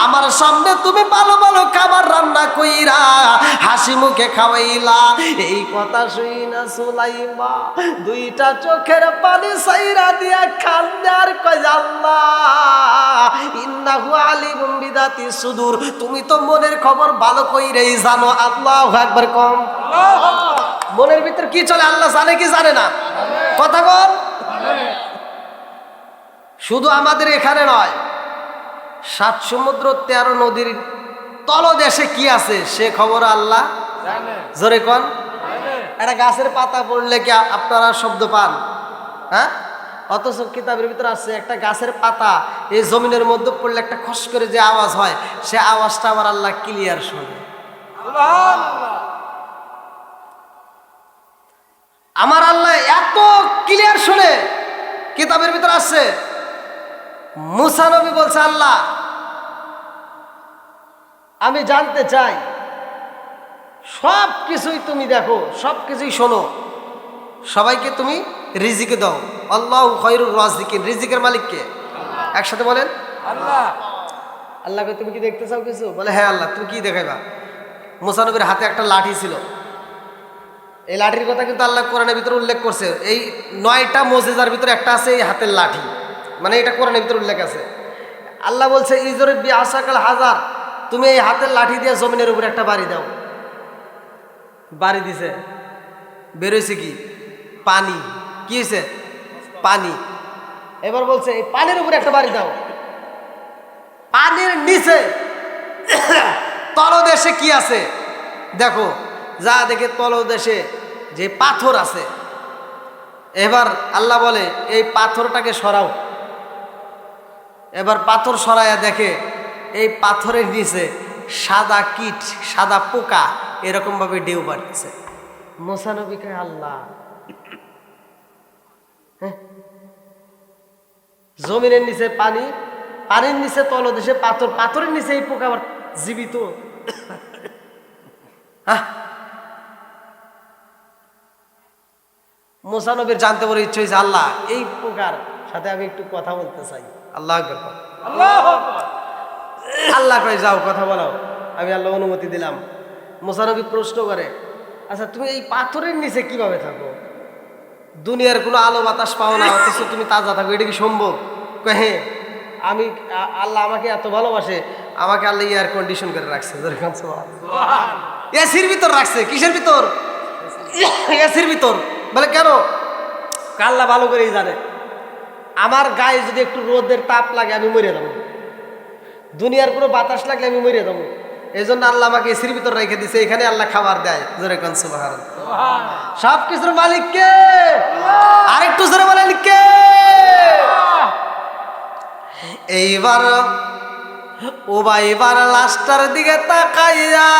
আমার সামনে তুমি ভালো ভালো খাবার রান্না কইরা হাসি মুখে খাওয়াইলা। এই কথা শুই না সুলাইমা দুইটা চোখের পানি সাইরা দিয়া কান্নার কয়, আল্লাহ ইন্নাহু আলিমুম বিদাতি সুদূর, তুমি তো মনের খবর ভালো কইরেই জানো। আল্লাহু আকবার কম। মনের ভিতর কি চলে আল্লাহ জানে কি জানে না? কথা বল। শুধু আমাদের এখানে নয়, 7 সমুদ্র 13 নদীর তলদেশে কি আছে সে খবর আল্লাহ জানে। জোরে কোন। একটা গাছের পাতা পড়লে কি আপনারা শব্দ পান? হ্যাঁ, অথচ কিতাবের ভিতরে আছে একটা গাছের পাতা এই জমিনের মধ্যে পড়লে একটা খস করে যে আওয়াজ হয়, সে আওয়াজটা আমার আল্লাহ ক্লিয়ার শোনে। আমার আল্লাহ এত ক্লিয়ার শুনে। কিতাবের ভিতরে আছে মুসা নবী বলছে, আল্লাহ আমি জানতে চাই, সব কিছুই তুমি দেখো, সব কিছুই শোনো, সবাইকে তুমি রিজিকে দাও। আল্লাহু খায়রুর রাজিকিন, রিজিকের মালিক কে? একসাথে বলেন আল্লাহ। আল্লাহকে তুমি কি দেখতে চাও কিছু? বলে হ্যাঁ আল্লাহ। তুমি কি দেখাইবা? মুসা নবীর হাতে একটা লাঠি ছিল। এই লাঠির কথা কিন্তু আল্লাহ কোরআনের ভিতরে উল্লেখ করছে। এই 9টা মুজিজার ভিতরে একটা আছে এই হাতের লাঠি, মানে এটা কোরআনের ভিতরে উল্লেখ আছে। আল্লাহ বলছে ইজরে বি আসাকাল হাজার, তুমি এই হাতের লাঠি দিয়ে জমিনের উপরে একটা বাড়ি দাও। বাড়ি দিছে, বেরোইছে কি? পানি। কি হয়েছে? পানি। এবার বলছে এই পানির উপরে একটা বাড়ি দাও। পানির নিচে তলদেশে কি আছে দেখো। যা দেখে তলদেশে যে পাথর আছে। এবার আল্লাহ বলে এই পাথরটাকে সরাও। এবার পাথর সরাইয়া দেখে এই পাথরের নিচে সাদা কীট, সাদা পোকা এরকম ভাবে ঢেউ বাড়তেছে। মুসা নবী কয়, আল্লাহ জমিনের নিচে পানি, পানির নিচে তলদেশে পাথর, পাথরের নিচে এই পোকা আবার জীবিত। মুসা নবীর জানতে বলে ইচ্ছে হয়েছে, আল্লাহ এই পোকার সাথে আমি একটু কথা বলতে চাই। আল্লাহ আকবার, আল্লাহ কয় যাও কথা বলাও, আমি আল্লাহ অনুমতি দিলাম। মুসা নবী প্রশ্ন করে, আচ্ছা তুমি এই পাথরের নিচে কিভাবে থাকো? দুনিয়ার কোনো আলো বাতাস পাও না, অথচ তুমি তাজা থাকো, এটা কি সম্ভব? কহে আমি আল্লাহ আমাকে এত ভালোবাসে, আমাকে আল্লাহ এয়ার কন্ডিশন করে রাখছে, এসির ভিতর রাখছে। কিসের ভিতর? এসির ভিতর। বলে কেন? আল্লাহ ভালো করেই জানে আমার গায়ে যদি একটু রোদের তাপ লাগে আমি মরে যাবো, দুনিয়ার কোনো বাতাস লাগলে আমি মরে যাবো। এই জন্য আল্লাহ আমাকে এসির ভিতর রেখে দিছে, এখানে আল্লাহ খাবার দেয়। জোরে কোন সুবহানাল্লাহ। সব কিছুর মালিক কে? আরেকটু জোরে বলেন কে? এইবার ও ভাই, এবার লাস্টার দিকে তাকাইয়া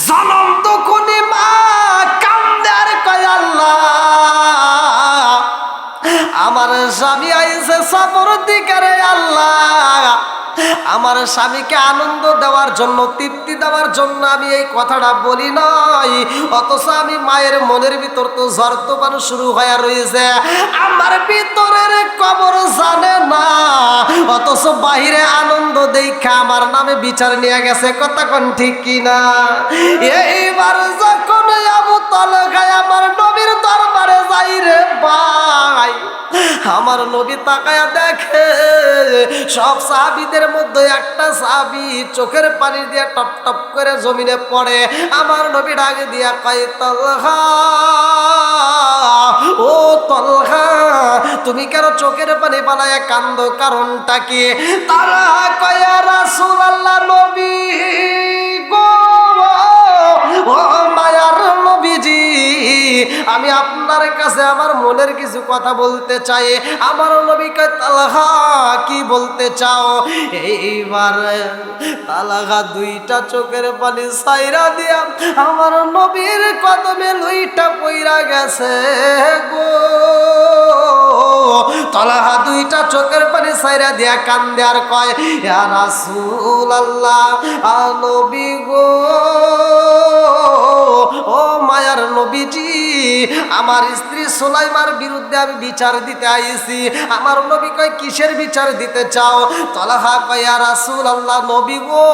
জনম তো কোনি মা কান্দে আর কয়, আল্লাহ আমার স্বামী আইছে সফর দিকে রে আল্লাহ, আমার স্বামীকে আনন্দ দেওয়ার জন্য, তৃপ্তি দেওয়ার জন্য আমি এই কথাটা বলি নাই, অথচ আমি মায়ের মনের ভিতর তো ঝড় তুফান শুরু হয়ে রয়েছে। আমার ভিতরের কবর জানে না, অথচ বাহিরে আনন্দ দেখা আমার নামে বিচার নিয়ে গেছে। কথা কোন ঠিক কিনা? এইবার যখন আবু তালহা আমার নবীর দরবারে যাই রে ভাই, আমার নবী তাকায়া দেখে সব সাহাবীদের মধ্যে একটা সাহাবী চোখের পানি দিয়ে টপ টপ করে জমিনে পড়ে। আমার নবী ডাকে দিয়া কয়, তালহা ও তালহা, তুমি কেন চোখের পানি বানায় কান্দো? কারণটা কি? তালহা কয়, ইয়া রাসূলুল্লাহ, নবী গো, ও মায়ার নবীজি, আমি আপনার কাছে আমার মনের কিছু কথা বলতে চাই। আমার নবী কয়, তালহা কি বলতে চাও? এইবার তালহা দুইটা চোখের পানি ছাইরা দিয়া আমার নবীর কদমে লুইটা পইরা গেছে গো। তালহা দুইটা চোখের পানি ছাইরা দিয়া কান্দে আর কয়, ইয়া রাসূলুল্লাহ, নবী গো, ও মায়ার নবীজি, আমার স্ত্রী সুলাইমার বিরুদ্ধে আমি বিচার দিতে আইছি। আমার নবী কয়, কিসের বিচার দিতে চাও? তালহা কয়, ইয়া রাসূলুল্লাহ, নবী গো,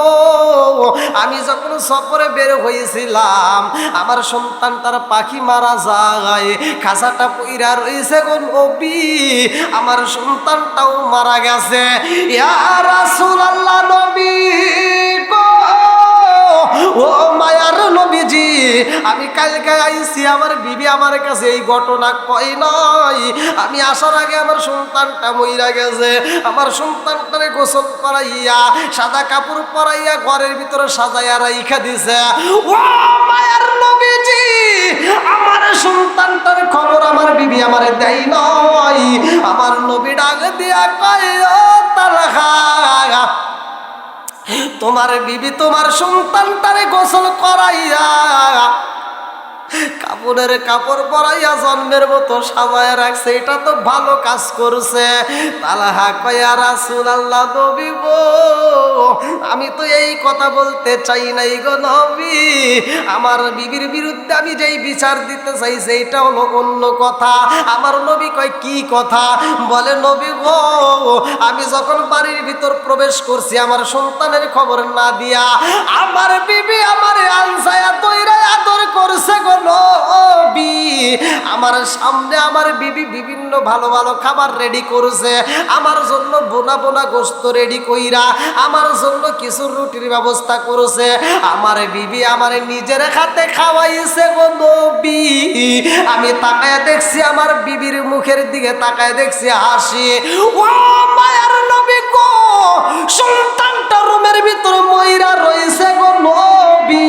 আমি যখন সফরে বের হয়েছিলাম আমার সন্তানটার পাখি মারা যায়, খাঁচাটা পইরা রয়েছে গো নবী, আমার সন্তানটাও মারা গেছে। ইয়া রাসূলুল্লাহ, নবী গো, ও মায়ার নবীজি, আমি কালকে আইছি, আমার বিবি আমার কাছে এই ঘটনা কই নাই। আমি আসার আগে আমার সন্তানটা মইরা গেছে। আমার সন্তানটারে গোসল করাইয়া সাদা কাপড় পরাইয়া ঘরের ভিতরে সাজাইয়া রাইখা দিছে। ও মায়ার নবীজি, আমার সন্তানটার খবর আমার বিবি আমারে দেয় নাই। আমার নবী ডাক দিয়া কয়, ও তালহা, তোমার বিবি তোমার সন্তানটারে গোসল করাইয়া কাপড়ের কাপড় পরাইয়া জন্মের মতো সাজায় রাখছে, এটা তো ভালো কাজ করছে। তালহা কয়, ইয়া রাসূলুল্লাহ, নবী গো, আমি তো এই কথা বলতে চাই নাই গো নবী, আমার বিবির বিরুদ্ধে আমি যেই বিচার দিতে চাই সেইটা হলো অন্য কথা। আমার নবী কয়, কি কথা? বলে, নবী গো, আমি যখন বাড়ির ভিতর প্রবেশ করছি আমার সন্তানের খবর না দিয়া আমার বিবি আমার আনসায়া তৈরা আদর করছে গো নবী। আমার সামনে আমার বিবি বিভিন্ন ভালো ভালো খাবার রেডি করেছে, আমার জন্য বোনা বোনা গোস্ত রেডি কইরা আমার জন্য কিছু রুটির ব্যবস্থা করেছে। আমার বিবি আমার নিজের হাতে খাওয়াইছে গো নবী। আমি তাকায় দেখছি আমার বিবির মুখের দিকে তাকায় দেখছি হাসি। ও মায়ার নবী গো, সন্তানটা রুমের ভিতর মইরা রইছে গো নবী,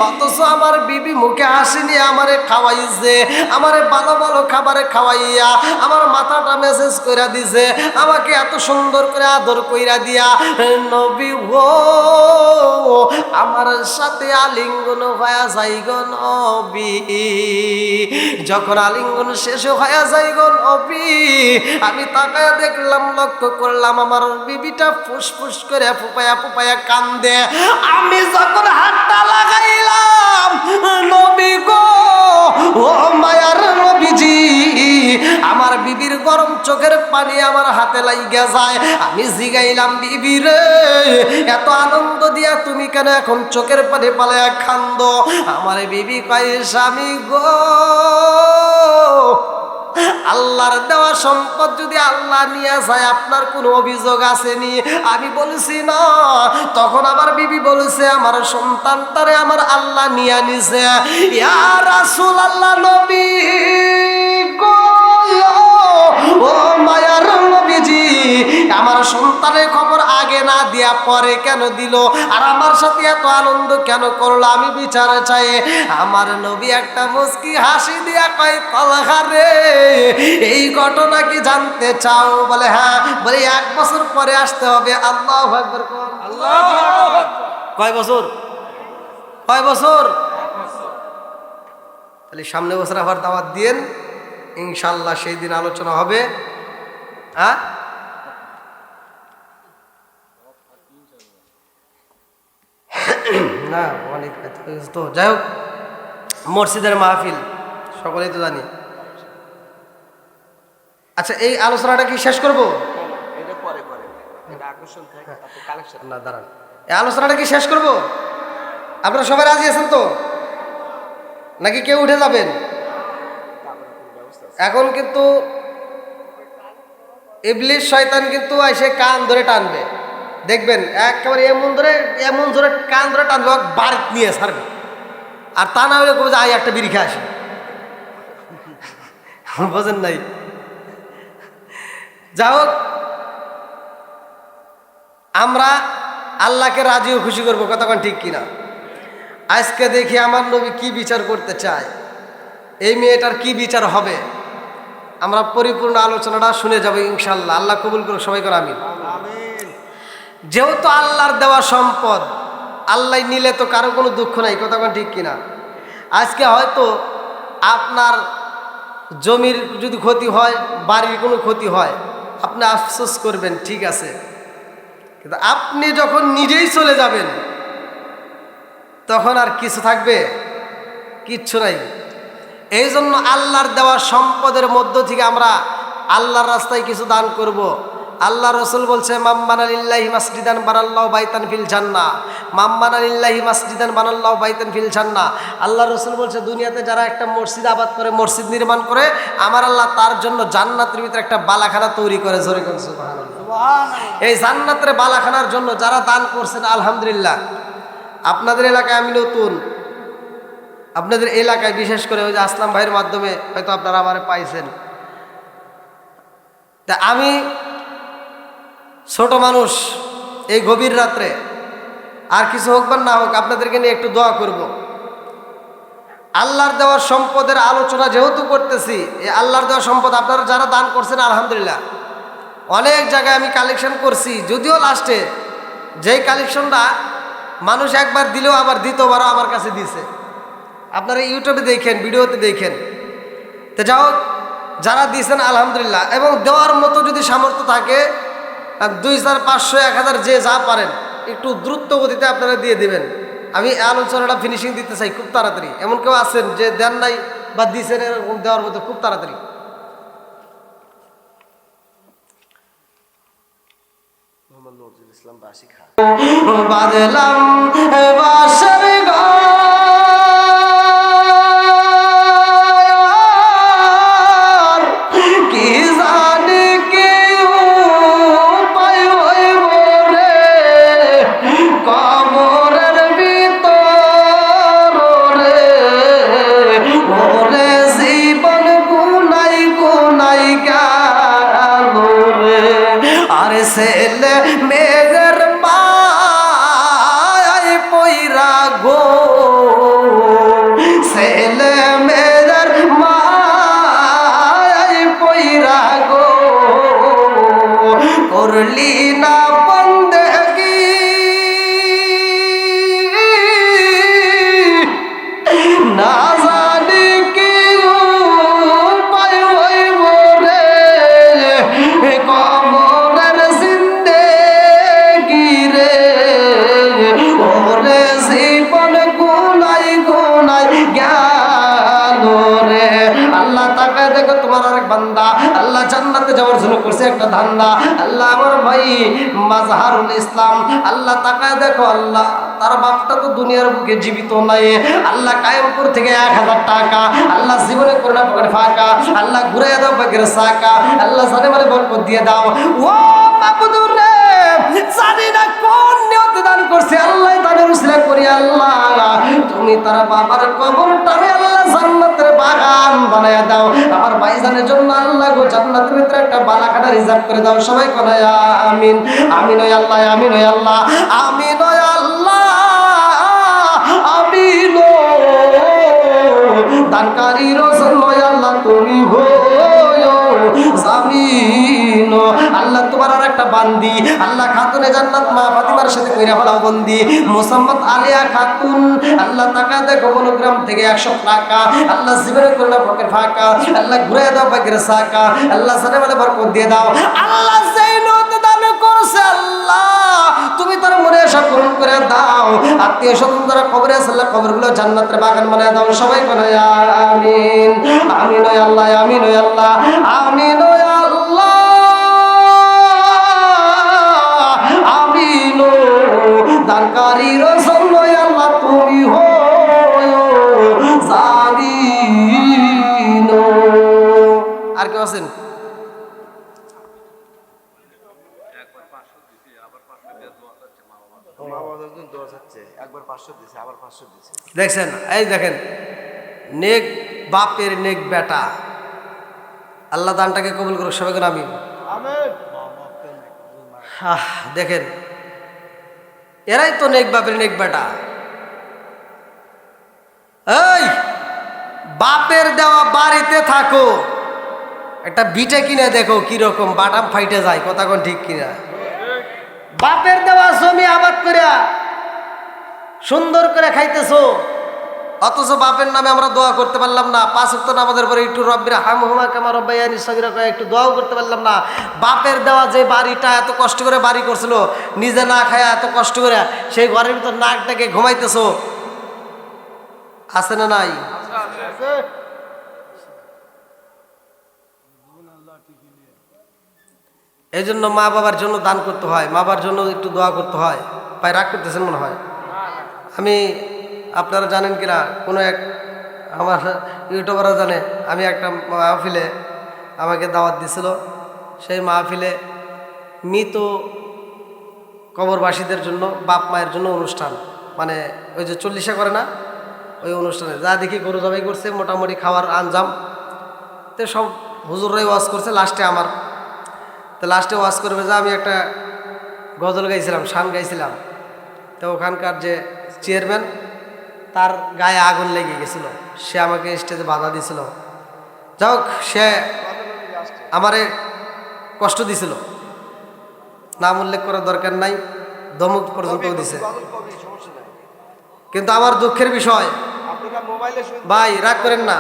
অথচ আমার বিবি মুখে হাসি নিয়ে আমারে খাওয়াইছে, আমারে ভালো ভালো খাবারে খাওয়াইয়া আমার মাথাটা মেসেজ কইরা দিছে, আমাকে এত সুন্দর করে আদর কইরা দিয়া নবী গো আমার সাথে আলিঙ্গন হয়ে যাই গো নবী। যখন আলিঙ্গন শেষ হয়ে যাই গো নবী। আমি তাকায় দেখলাম, লক্ষ্য করলাম আমার বিবিটা ফুসফুস করে ফুপায়া ফুপায়া কান্দে। আমি যখন হাতটা লাগাইলাম, নবী গো, ও মায়ার নবীজি, আমার বিবির গরম চোখের পানি আমার হাতে লাইগা যায়। আমি জিগাইলাম, বিবি রে, এত আনন্দ দিয়া তুমি কেন এখন চোখের পানি পালায়া কান্দো? আমার বিবি কয়, স্বামী গো, আল্লাহর দেওয়া সম্পদ যদি আল্লাহ নিয়ে যায় আপনার কোনো অভিযোগ আসেনি? আমি বলছি না। তখন আমার বিবি বলেছে, আমার সন্তানটারে আমার আল্লাহ নিয়ে নিছে। ইয়া রাসূলুল্লাহ, নবী গো, ও মায়ার নবীজি, আমার সন্তানের খবর আগে না দিয়া পরে কেন দিল? আর আমার সাথে এত আনন্দ কেন করলো? আমি বিচার চাই। আমার নবী একটা মুস্কি হাসি দিয়া কয়, তালহা রে, এই ঘটনা কি জানতে চাও? বলে হ্যাঁ। বলে 1 বছর পরে আসতে হবে। আল্লাহু আকবার। কয় বছর? কয় বছর? তাহলে সামনে বছর আবার দাওয়াত দিয়েন, ইনশাল্লাহ সেই দিন আলোচনা হবে। হ্যাঁ, না অনেক তো। যাই হোক, মসজিদের মাহফিল সকলেই তো জানি। আচ্ছা, এই আলোচনাটা কি শেষ করবো? না, দাঁড়ান, এই আলোচনাটা কি শেষ করবো? আপনারা সবাই রাজি আছেন তো, নাকি কেউ উঠে যাবেন? এখন কিন্তু ইবলিশ শয়তান কিন্তু এসে কান ধরে টানবে, দেখবেন একেবারে এমন ধরে কান ধরে টানবে, বাড়িতে নিয়ে ছাড়বে। আর তা না হলে কবে যে একটা বিড়ি খেয়ে আসে। বোঝেন নাই? যা হোক, আমরা আল্লাহকে রাজি ও খুশি করবো, কতক্ষণ ঠিক কিনা? আজকে দেখি আমার নবী কি বিচার করতে চায়, এই মেয়েটার কি বিচার হবে। আমরা পরিপূর্ণ আলোচনাটা শুনে যাবো ইনশাল্লাহ। আল্লাহ কবুল করুক, সবাই করে আমিন। যেহেতু আল্লাহর দেওয়া সম্পদ, আল্লাহ নিলে তো কারো কোনো দুঃখ নাই, কতক্ষণ ঠিক কিনা? আজকে হয়তো আপনার জমির যদি ক্ষতি হয়, বাড়ির কোনো ক্ষতি হয়, আপনি আফসোস করবেন, ঠিক আছে। কিন্তু আপনি যখন নিজেই চলে যাবেন, তখন আর কিছু থাকবে? কিচ্ছু নাই। এই জন্য আল্লাহর দেওয়া সম্পদের মধ্য থেকে আমরা আল্লাহর রাস্তায় কিছু দান করব। আল্লাহ রসুল বলছে, মাম্মানা লিল্লাহি মাসজিদান বানাল্লাহু বাইতান ফিল জান্নাহ, মাম্মানা লিল্লাহি মাসজিদান বানাল্লাহু বাইতান ফিল জান্নাহ। আল্লাহ রসুল বলছে, দুনিয়াতে যারা একটা মসজিদ আবাদ করে, মসজিদ নির্মাণ করে, আমার আল্লাহ তার জন্য জান্নাতের ভিতরে একটা বালাখানা তৈরি করে। জোরে কোন সুবহানাল্লাহ। এই জান্নাতের বালাখানার জন্য যারা দান করছেন, আলহামদুলিল্লাহ। আপনাদের এলাকায় আমি নতুন, আপনাদের এলাকায় বিশেষ করে ওই যে আসলাম ভাইয়ের মাধ্যমে হয়তো আপনারা আমারে পাইছেন। তা আমি ছোট মানুষ, এই গভীর রাত্রে আর কিছু হোক বা না হোক, আপনাদেরকে নিয়ে একটু দোয়া করব। আল্লাহর দেওয়ার সম্পদের আলোচনা যেহেতু করতেছি, এই আল্লাহর দেওয়া সম্পদ আপনারা যারা দান করছেন, আলহামদুলিল্লাহ। অনেক জায়গায় আমি কালেকশন করছি, যদিও লাস্টে যেই কালেকশনটা মানুষ একবার দিলেও আবার দ্বিতীয়বারও আমার কাছে দিছে। আপনারা ইউটিউবে দেখেন, ভিডিওতে দেখেন। তো যাই হোক, যারা দিয়েছেন আলহামদুলিল্লাহ। এবং দেওয়ার মতো যদি সামর্থ্য থাকে, 2000, 500, 1000 যে যা পারেন, একটু দ্রুত গতিতে আপনারা দিয়ে দেবেন। আমি আলোচনাটা ফিনিশিং দিতে চাই খুব তাড়াতাড়ি। এমন কেউ আছেন যে দেন নাই বা দিয়েছেন, এরকম দেওয়ার মতো খুব তাড়াতাড়ি। মোহাম্মদ নজরুল ইসলাম বাসি খা বাদলাম বাসর ছেলে মেয়ের পায় পয়রা গো, ছেলে মেয়ের মায় পয়রা গো, করলি না বন্দেগি না জানি কি উপায় হইব রে, আল্লাহ জান্নাতে যাওয়ার জন্য করছে একটা ধান্দা। আল্লাহ আমার ভাই মাজহারুল ইসলাম, আল্লাহ তাকায় দেখো, আল্লাহ তার বাপটা তো দুনিয়ার বুকে জীবিত নাই। আল্লাহ কায়েমপুর থেকে 1000 টাকা, আল্লাহ জীবনে করোনা পকেটে ফাঁকা, আল্লাহ ঘুরে দাও পাকের সাকা, আল্লাহ জানে মানে বরকত দিয়ে দাও। ও মাবুদুর রে, জানি না কোন নিয়তে দান করছে, আল্লাহ তাদের উসিলা করি আল্লাহ তুমি তার বাবার কবরটারে আল্লাহ জান্নাতের বাগান বানায়া দাও। আমার ভাইজানের জন্য আল্লাহ গো জান্নাতের ভিতরে একটা বালাখানা রিজার্ভ করে দাও। সবাই কোনায় আমিন। আমিন ওই আল্লাহ, আমিন ওই আল্লাহ, আমিন ওই আল্লাহ, আমিন। দানকারী রসুল ওই আল্লাহ তুমি হইও জামিন। আল্লাহ তোমার আর একটা বান্দি, আল্লাহ খাতুনে জান্নাত মা ফাতিমার সাথে কইরা ফেলাও বন্দি, মোসাম্মদ আলিয়া খাতুন, আল্লাহ টাকা দেখো বনগ্রাম থেকে 100 টাকা, আল্লাহ জীবনে করলে পকেট ফাঁকা, আল্লাহ ঘুরে দাও পাকের সাকা, আল্লাহ সাথে বলে বরকত দিয়ে দাও। আল্লাহ যেই নত দান করছে আল্লাহ তুমি তার মনে আশা পূরণ করে দাও। আত্মীয় স্বজন যারা কবরে আছে আল্লাহ কবরগুলো জান্নাতের বাগান বানায় দাও। সবাই বলে আমিন। আমিন ওই আল্লাহ, আমিন ওই আল্লাহ, আমিন ওই আল্লাহ, আমিন। দানকারী রসুল ওই আল্লাহ তুমি হইও জামিন। আর কেউ আছেন? দেখছেন, এই দেখেন নেক বাপের নেক বেটা, আল্লাহ দানটাকে কবুল করুক। সবাই করে আমিন। দেখেন এরাই তো নেক বাপের নেক বেটা। এই বাপের দেওয়া বাড়িতে থাকো, একটা বিটে কিনে দেখো কিরকম বাটাম ফাইটে যায়, কথা কোন ঠিক কিনা? বাপের দেওয়া জমি আবাদ করিয়া সুন্দর করে খাইতেছো, অথচ বাপের নামে আমরা দোয়া করতে পারলাম না। 5 ওয়াক্ত নামাজের পরে একটু রব্বির হামহুমা কামা রব্বায়ানি সগীরা করে একটু দোয়াও করতে পারলাম না। বাপের দেওয়া যে বাড়িটা এত কষ্ট করে বাড়ি করছিল, নিজে না খায়া এত কষ্ট করে, সেই ঘরের ভিতর নাকটাকে ঘুমাইতেছো, আছে না নাই? এই জন্য মা বাবার জন্য দান করতে হয়, মা বাবার জন্য একটু দোয়া করতে হয়। পাই রাগ করতেছেন মনে হয়। আমি আপনারা জানেন কিনা, কোনো এক আমার ইউটিউবাররা জানে, আমি একটা মাহফিলে আমাকে দাওয়াত দিছিল। সেই মাহফিলে মৃত কবরবাসীদের জন্য বাপ মায়ের জন্য অনুষ্ঠান, মানে ওই যে 40 করে না, ওই অনুষ্ঠানে যা দেখি গরু জবাই করছে, মোটামুটি খাওয়ার আঞ্জাম তো সব হুজুররাই ওয়াজ করছে। লাস্টে আমার তো লাস্টে ওয়াজ করবে যা আমি একটা গজল গাইছিলাম, শান গাইছিলাম। তো ওখানকার যে চেয়ারম্যান, তার গায়ে আগুন লেগে গেছিল, সে আমাকে স্টেজে বাধা দিছিল। যাই হোক, সে আমারে কষ্ট দিছিল, নাম উল্লেখ করার দরকার নাই, ধমক পর্যন্ত দিছে। কিন্তু আমার দুঃখের বিষয়, ভাই রাগ করেন না,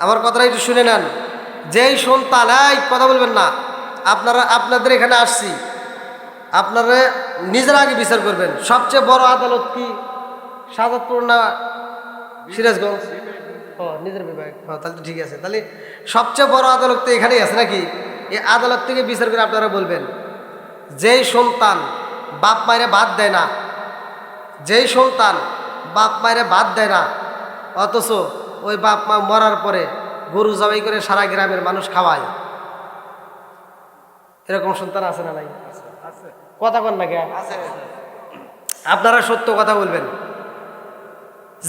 আমার কথাটা একটু শুনে নেন। যেই সন্তান, এই কথা বলবেন না, আপনাদের এখানে আসছি, আপনারা নিজের আগে বিচার করবেন। সবচেয়ে বড় আদালত কি সাজাদপুর না সিরাজগঞ্জ? ও নিজের বিভাগ, তাহলে তো ঠিক আছে। তাহলে সবচেয়ে বড় আদালত তো এখানেই আছে নাকি? এই আদালত থেকে বিচার করে আপনারা বলবেন, যেই সন্তান বাপ মায়েরে ভাত দেয় না, যেই সন্তান বাপ মায়েরে ভাত দেয় না, অথচ ওই বাপ মা মরার পরে গরু জবাই করে সারা গ্রামের মানুষ খাওয়ায়, এরকম সন্তান আছে না নাই? কথা কন না কে? আপনারা সত্য কথা বলবেন।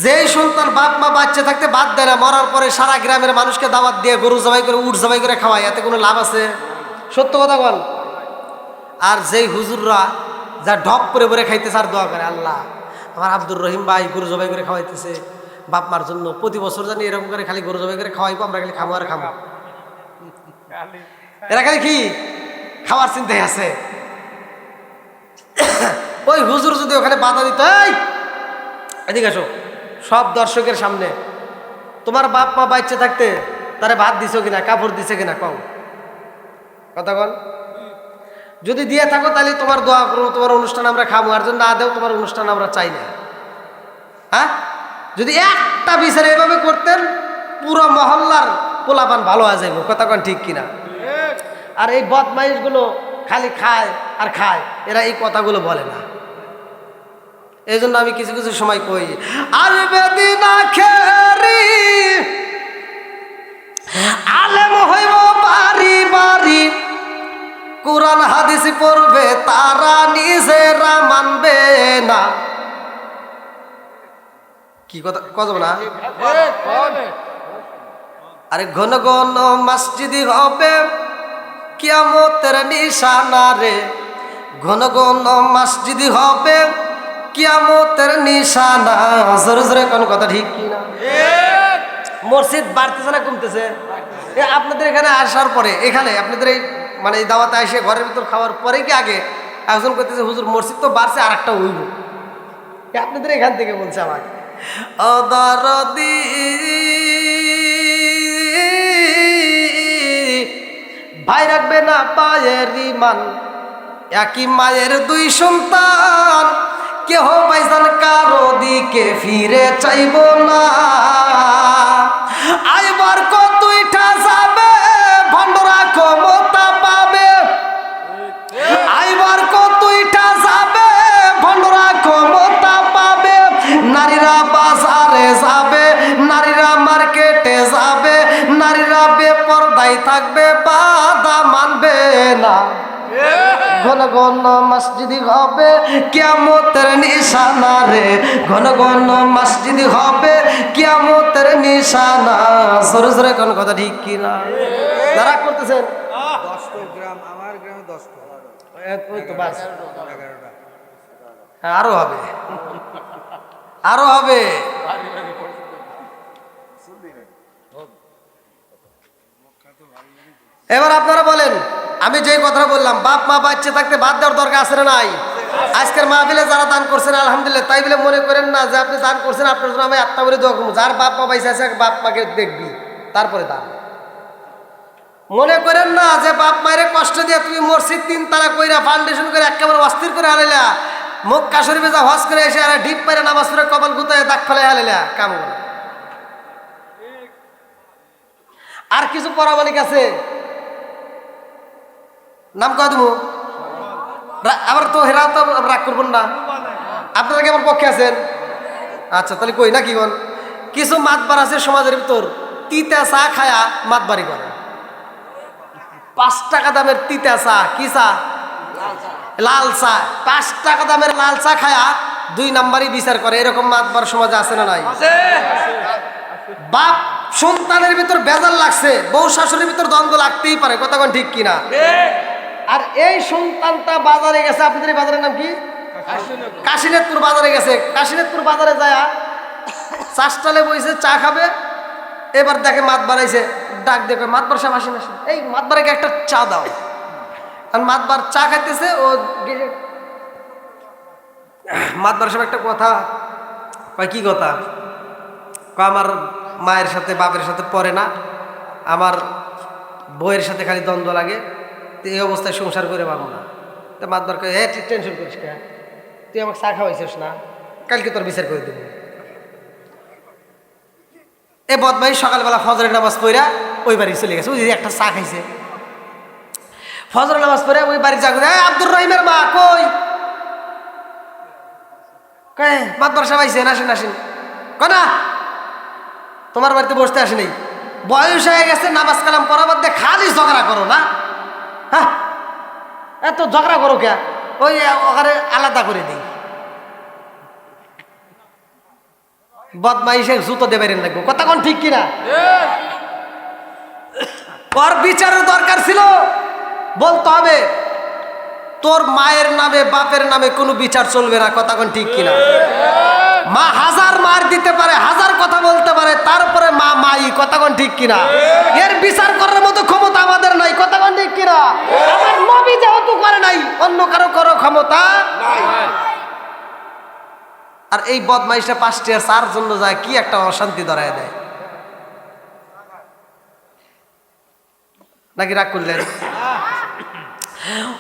যেই সন্তান বাপ মা বাচ্চা থাকতে বাদ দেয় না, মরার পরে সারা গ্রামের মানুষকে দাওয়াত দিয়ে গরু জবাই করে উট জবাই করে খাওয়ায়, এতে কোনো লাভ আছে? সত্য কথা বল। আর যেই হুজুররা যা ঢপ করে ভরে খাইতেছে আর দোয়া করে, আল্লাহ আমার আব্দুর রহিম ভাই গরু জবাই করে খাওয়াইতেছে বাপ মার জন্য, প্রতি বছর জানি এরকম করে খালি গরু জবাই করে খাওয়াইবো, আমরা খালি খাবো আর খাবো। এরা খালি কি খাওয়ার চিন্তায় আছে। ওই হুজুর যদি ওখানে বাধা দিত, এই এদিকে আসো, সব দর্শকের সামনে তোমার বাপ মা বাচ্চা থাকতে তারে ভাত দিছো কিনা, কাপড় দিছে কিনা কও, কথা বল। যদি দিয়ে থাকো তাহলে তোমার দোয়া করবো, তোমার অনুষ্ঠান আমরা খাবো, আর যদি না দেও তোমার অনুষ্ঠান আমরা চাই না। হ্যাঁ, যদি একটা বিচার এভাবে করতেন পুরো মহল্লার পোলাপান ভালো হয়ে যাইব, কথা কন ঠিক কিনা? আর এই বদমাইশগুলো খালি খায় আর খায়, এরা এই কথাগুলো বলে না। এই জন্য আমি কিছু কিছু সময় কই, আসবে দিন আখেরি আলেম হইব বাড়ি বাড়ি, কোরআন হাদিস পড়বে তারা নিজেরা মানবে না। কি কথা কব না? আরে ঘন ঘন মসজিদি হবে কিয়ামতের নিশানা রে, ঘন ঘন মসজিদি হবে কিয়ামতের নিশানা। জোরে জোরে কোন কথা ঠিক কি না? মসজিদ বাড়তেছে না কমতেছে? আপনাদের এখানে আসার পরে, এখানে আপনাদের এই মানে এই দাওয়াতে এসে ঘরের ভিতর খাওয়ার পরে কি আগে একজন করতেছে হুজুর মসজিদ তো বাড়ছে আর একটা হইব, আপনাদের এখান থেকে বলছে আমাকে অদরদি ভাই রাখবে না পায়ের ইমান, একই মায়ের দুই সন্তান, কেহ ভাইজান কারো দিকে ফিরে চাইব না। আইবার কতইটা যাবে ভণ্ডরা ক্ষমতা পাবে, আইবার কতইটা যাবে ভণ্ডরা ক্ষমতা পাবে। নারীরা বাজারে যাবে, নারীরা মার্কেটে যাবে, নারীরা বেপরদায় থাকবে, বাধা মানবে না। ঘন ঘন মসজিদি হবে কিয়ামতের নিশানা রে, ঘন ঘন মসজিদি হবে কিয়ামতের নিশানা। জোরে জোরে কোন কথা ঠিক কি না? যারা করতেছেন 10 গ্রাম, আমার গ্রামে 10 ওই তো বাস, হ্যাঁ আরো হবে, আরো হবে। এবার আপনারা বলেন, আমি যেই কথা বললাম, বাপ মা বাচ্চা থাকতে বাদ দেওয়ার দরকার আছে না নাই? আজকের মাহফিলে যারা দান করছেন আলহামদুলিল্লাহ, তাই বলে মনে করেন না যে আপনি দান করছেন আপনার জন্য আমি আত্মা বলে দোয়া করবো। যার বাপ মা বাইসে আছে বাপ মাকে দেখবি তারপরে দান। মনে করেন না যে বাপ মায়ের কষ্ট দিয়ে তুমি মসজিদ 3 তালা কইরা ফাউন্ডেশন করে একেবারে অস্থির করে হারাইলা, মক্কা শরীফে যা হজ করে এসে আর ঢিপ পাইরা নামাজ পড়ে কপাল গুতায় দাগ ফেলে হারাইলা, কাম করে। আর কিছু পরামানিক আছে, নাম কয় দেবো, আবার তো হেরা তো রাগ করবেন না। আপনারা কেমন পক্ষে আছেন? আচ্ছা তাহলে কই না কি বল, কিছু মাতবার আছে সমাজের ভিতর, তিতা চা খায়া মাতবারি করে। 5 টাকা দামের তিতা চা, কি চা? লাল চা। 5 টাকা দামের লাল চা খায়া 2 নাম্বারই বিচার করে, এরকম মাতবার সমাজে আছে না নাই? বাপ সন্তানের ভিতর বেজাল লাগছে, বউ শাশুড়ির ভিতর দ্বন্দ্ব লাগতেই পারে, কথা কোন ঠিক কিনা? আর এই সন্তানটা বাজারে গেছে, আপনাদের বাজারের নাম কি? কাশীনাথপুর বাজারে গেছে। কাশীনাথপুর বাজারে যায় চাষটালে বইছে চা খাবে, এবার দেখে মাত বাড়াইছে, ডাক দেখে মাতবার সাহেব আসেন আসেন, এই মাতবারকে একটা চা দাও। আর মাতবার চা খাইতেছে, ও মাতবার সাহেব একটা কথা কয়, কি কথা কয়, আমার মায়ের সাথে বাপের সাথে পড়ে না, আমার বউয়ের সাথে খালি দ্বন্দ্ব লাগে, তো এই অবস্থায় সংসার করে পারবো না। তো মাতবার কয়, হ্যাঁ তুই টেনশন করিস কে, তুই আমাকে চা খাওয়াইছিস না, কালকে তোর বিচার করে দেবো। এ বদমাই সকালবেলা ফজরের নামাজ পড়া ওই বাড়ি চলে গেছে, ওই যে একটা চা খাইছে, ফজরের নামাজ পড়ে ওই বাড়ি যা, আব্দুর রহিমের মা কই, মাতবার সাহেব আইসেন, আসেন আসেন, কনা তোমার বাড়িতে বসতে আসে নাই, বয়স হয়ে গেছে, নামাজ কালাম পড়ার মধ্যে খালি ঝগড়া করো না, হ্যাঁ এত ঝগড়া করো কে, ওই ওখানে আলাদা করে দিই। বদমাইশে জুতো দেবেন লাগবো, কথা কোন ঠিক কিনা? ওর বিচারের দরকার ছিল, বলতে হবে তোর মায়ের নামে বাপের নামে কোনো বিচার চলবে না, কথা কোন ঠিক কিনা? মা হাজার মার দিতে পারে, হাজার কথা বলতে পারে, তারপরে মা মাই, কথা কোন ঠিক কিনা? এর বিচার করার মতো ক্ষমতা আমাদের নাই, কথা কোন ঠিক কিনা? আমার নবী যেহেতু করে নাই, অন্য কারো করো ক্ষমতা নাই। আর এই বদমাইশটা 5টা 4 জন্য যায়, কি একটা অশান্তি ধরায় দেয়। নাকি রাগ করলেন?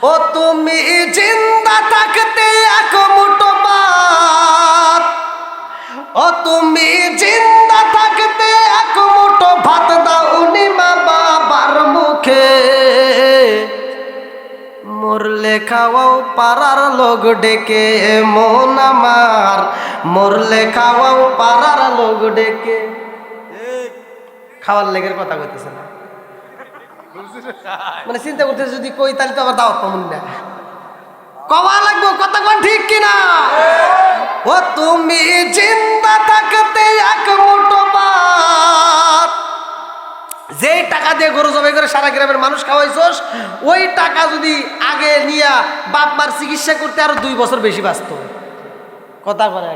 ও তুমি জিন্দা থাকতে এক মুঠো ভাত, ও তুমি জিন্দা থাকতে এক মুঠো ভাত দাও নি মা বাবার মুখে, মরলে খাওয়াও পাড়ার লোক ডেকে মন আমার, মরলে খাওয়াও পাড়ার লোক ডেকে। খাওয়ার লেগের কথা কইতেছে না, মানে চিন্তা করতেছে যদি কই তাহলে তো আবার দাওয়াত পাবো না। কওয়া লাগবো, কথা কোন ঠিক কিনা? ও তুমি জিন্দা থাকতে এক মুঠো ভাত, যেই টাকা দিয়ে গরু জবাই করে সারা গ্রামের মানুষ খাওয়াইছস, ওই টাকা যদি আগে নিয়া বাপ মার চিকিৎসা করতে আরো 2 বছর বেশি বাঁচত। কথা করে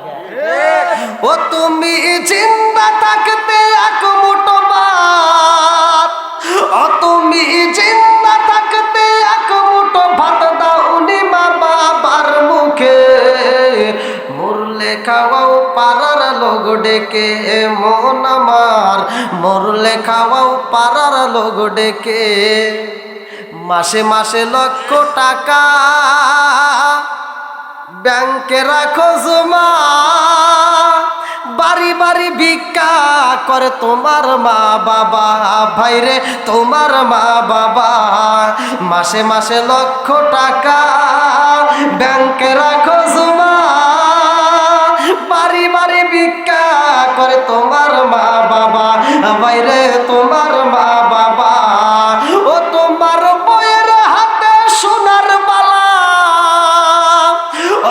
ও তুমি জিন্দা থাকতে এক মুঠো ভাত, ও তুমি জিন্দা থাকতে এক মুঠো ভাত দাওনি মা বাবার মুখে, মরলে খাওয়াও পাড়ার লোক ডেকে মন আমার, মরলে খাওয়াও পাড়ার লোক ডেকে। মাসে মাসে লক্ষ টাকা ব্যাংকে রাখো জমা, বাড়ি বাড়ি ভিক্ষা করে তোমার মা বাবা, ভাইরে তোমার মা বাবা। মাসে মাসে লক্ষ টাকা ব্যাংকে রাখো জমা, বাড়ি বাড়ি ভিক্ষা করে তোমার মা বাবা, ভাইরে তোমার মা বাবা। ও তোমার বইয়ের হাতে সোনার বালা,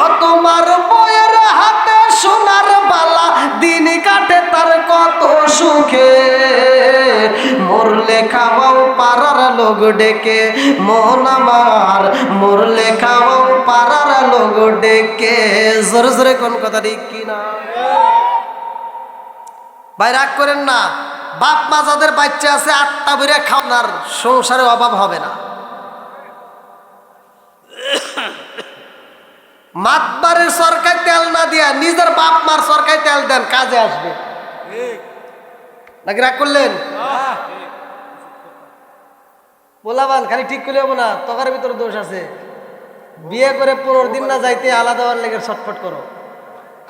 ও তোমার বইয়ের হাতে সোনার বালা, দিন কাটে তার কত সুখে, মরলে খাওয়াও পাড়ার লোক ডেকে মন আমার, মরলে খাওয়াও পাড়ার লোক ডেকে। জোরে জোরে কোন কথা ঠিক কিনা? ভাই রাগ করেন না, বাপ মা যাদের বাচ্চা আছে আটটা বেড়ে খাওয়ার সংসারে অভাব হবে না। মাতবারের সরকার তেল না দিয়া নিজের বাপ মার সরকারি তেল দেন, কাজে আসবে। নাকি রাগ করলেন? বলাবান খালি ঠিক করলে হবো না, তকার ভিতরে দোষ আছে। বিয়ে করে 15 দিন না যাইতে আলাদা হওয়ার লেগে ছটফট করো,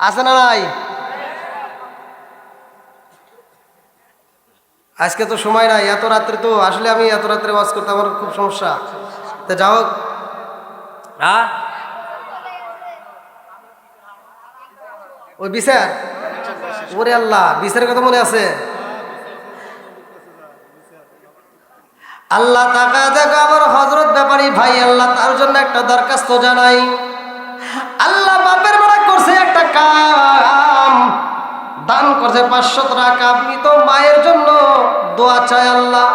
আছে না নাই? আজকে তো সময় নাই, এত রাত্রে তো আসলে আমি এত রাত্রে ওয়াজ করতে আমার খুব সমস্যা। তা যাও, হ্যাঁ ওই বিচার, ওরে আল্লাহ, বিচারের কথা মনে আছে? আল্লাহ তাকা দেখো আমার হযরত ব্যাপারী ভাই, আল্লাহ তার জন্য একটা দরখাস্ত জানাই। আল্লাহ বাপের বেড়া করছে একটা কাম, দান করছে 500 টাকা। আপনি তো মায়ের জন্য দোয়া চাই আল্লাহ।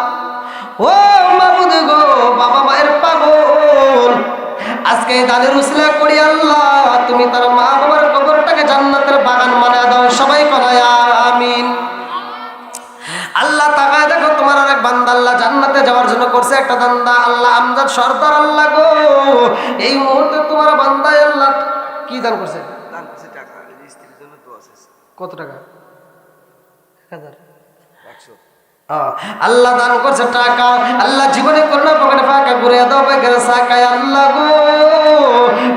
ও মাবুদ গো, বাবা মায়ের পাগল, আজকে এই দানের উসিলা করি আল্লাহ, তুমি তার মা বাবার কবরটাকে জান্নাতের বাগান বানায় দাও। সবাই কয় আমিন। আল্লাহ তাকায় দেখো তোমার আরেক বান্দা আল্লাহ জান্নাতে যাওয়ার জন্য করছে একটা দান্দা। আল্লাহ আমজাদ সর্দার, আল্লাহ গো এই মুহূর্তে তোমার বান্দায় আল্লাহ কি দান করছে? দান করছে টাকা, স্ত্রীর জন্য দোয়া চাইছে। কত টাকা? 1000। 100। আল্লাহ দান করছে টাকা। আল্লাহ জীবনে করোনা পকেটে ফাঁকা ঘুরে দাও বেগের সাকায়। আল্লাহ গো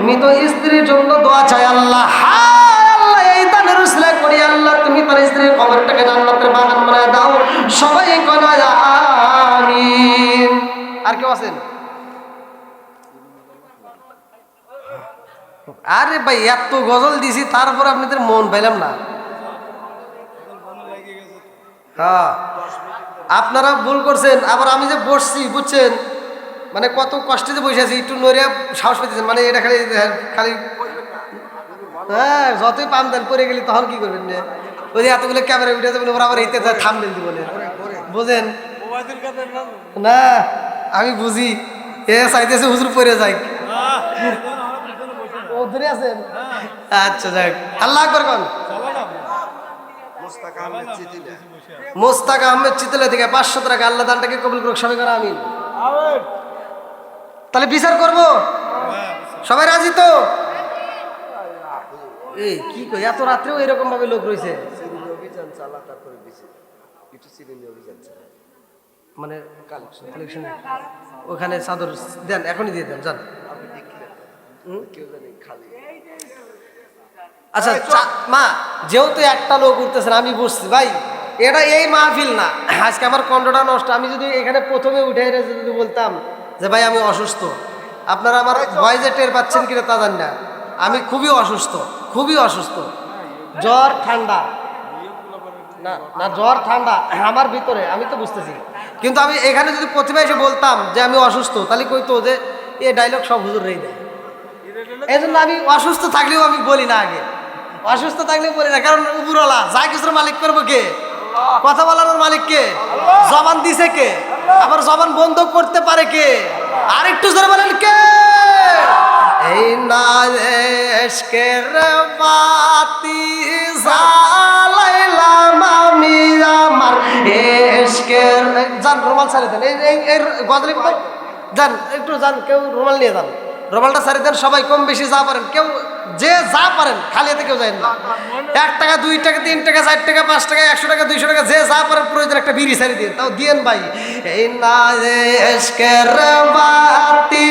মৃত স্ত্রীর জন্য দোয়া চাই আল্লাহ। হায় আল্লাহ, এই দানের উসিলা করি আল্লাহ, তুমি তার স্ত্রীর কবরটাকে জান্নাতের বাগান বানায় দাও। সবাই কয় আমিন। আর কেউ আছেন? আরে ভাই এত গজল দিছি তারপর আপনাদের মন পাইলাম না। হ্যাঁ আপনারা ভুল করছেন। আবার আমি যে বসছি বুঝছেন, মানে কত কষ্টে যে বসে আছি, একটু নড়িয়া সাহস পেতেছেন, মানে এটা খালি খালি হ্যাঁ যতই পাম দেন পরে গেলি তখন কি করবেন? ওই যে এতগুলো ক্যামেরা ভিডিও যাবেন, ওরা আবার এইতে থামবেন বলে বোঝেন না? আমি বুঝি এ চাইতেছে হুজুর পরে যাই। ও ধরে আছেন? আচ্ছা যাক, আল্লাহ আকবার কোন। মোস্তাক আহমেদ চিতলে থেকে 500 টাকা, আল্লাহ দানটাকে কবুল করুক। সবাই করা আমিন। তাহলে বিচার করব, সবাই রাজি তো? এই কি কই এত রাত্রেও এরকম ভাবে লোক রয়েছে? অভিযান চালা, তারপরে একটু চিরুনি অভিযান চালা, মানে কালেকশন ওখানে চাদর দেন, এখনই দিয়ে দেন যান। কেউ জানি খালি। আচ্ছা মা, যেহেতু একটা লোক উঠতেছেন আমি বসছি ভাই, এটা এই মাহফিল না, আজকে আমার কণ্ঠটা নষ্ট। আমি যদি এখানে প্রথমে উঠে যদি বলতাম যে ভাই আমি অসুস্থ, আপনারা আমার ভয়েসে টের পাচ্ছেন কিনা তা জানি না। আমি খুবই অসুস্থ, জ্বর ঠান্ডা, না না জ্বর ঠান্ডা আমার ভিতরে, আমি তো বুঝতেছি। কিন্তু আমি এখানে যদি প্রতিভা এসে বলতাম যে আমি অসুস্থ, তাহলে কইতো যে এ ডায়লগ সব হুজুর রেই দেয়। এই জন্য আমি অসুস্থ থাকলেও আমি বলি না, আগে অসুস্থ থাকলেও বলি না, কারণ উপরওয়ালা যা কিছুর মালিক করবো কে? কথা বলানোর মালিক কে? জবান দিছে কে? আবার জবান বন্ধ করতে পারে কে? আর একটু জোরে বলেন কে? এই না এশকের বাতি জ্বালাইলাম আমি আমার এশকের। যান রুমাল ছাড়ে দেন, এই গজলের ভিতর যান, একটু যান, কেউ রুমাল নিয়ে যান, রুমালটা ছাড়ে দেন। সবাই কম বেশি যা পারেন, কেউ যে যা পারেন, খালি হাতে কেউ যায় না। 1 টাকা 2 টাকা 3 টাকা 4 টাকা 5 টাকা 100 টাকা 200 টাকা যে যা পারেন, প্রয়োজন একটা বিড়ি ছাড়ি দিন, তাও দিয়েন ভাই। এই না এশকের বাতি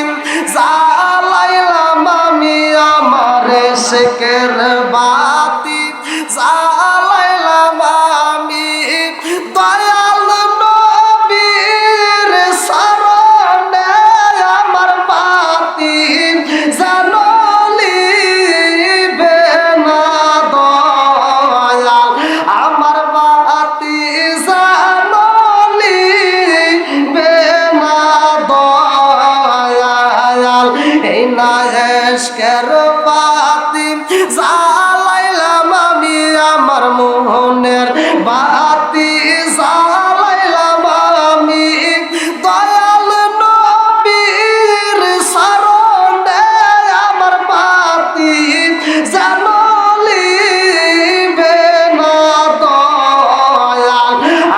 জ্বালাইলাম আমি আমার এশকের বাতি জ্বালাইলাম আমি দয়াল নবীর শরণে আমার বাতি জ্বালিবে না দয়াল, আমার বাতি জ্বালিবে না দয়াল। এই না এশকের বাতি জ্বালাইলাম আমি আমার মোহনের বাতি জ্বালাইলাম আমি দয়াল নবীর শরণে আমার বাতি জ্বালিবে না দয়াল,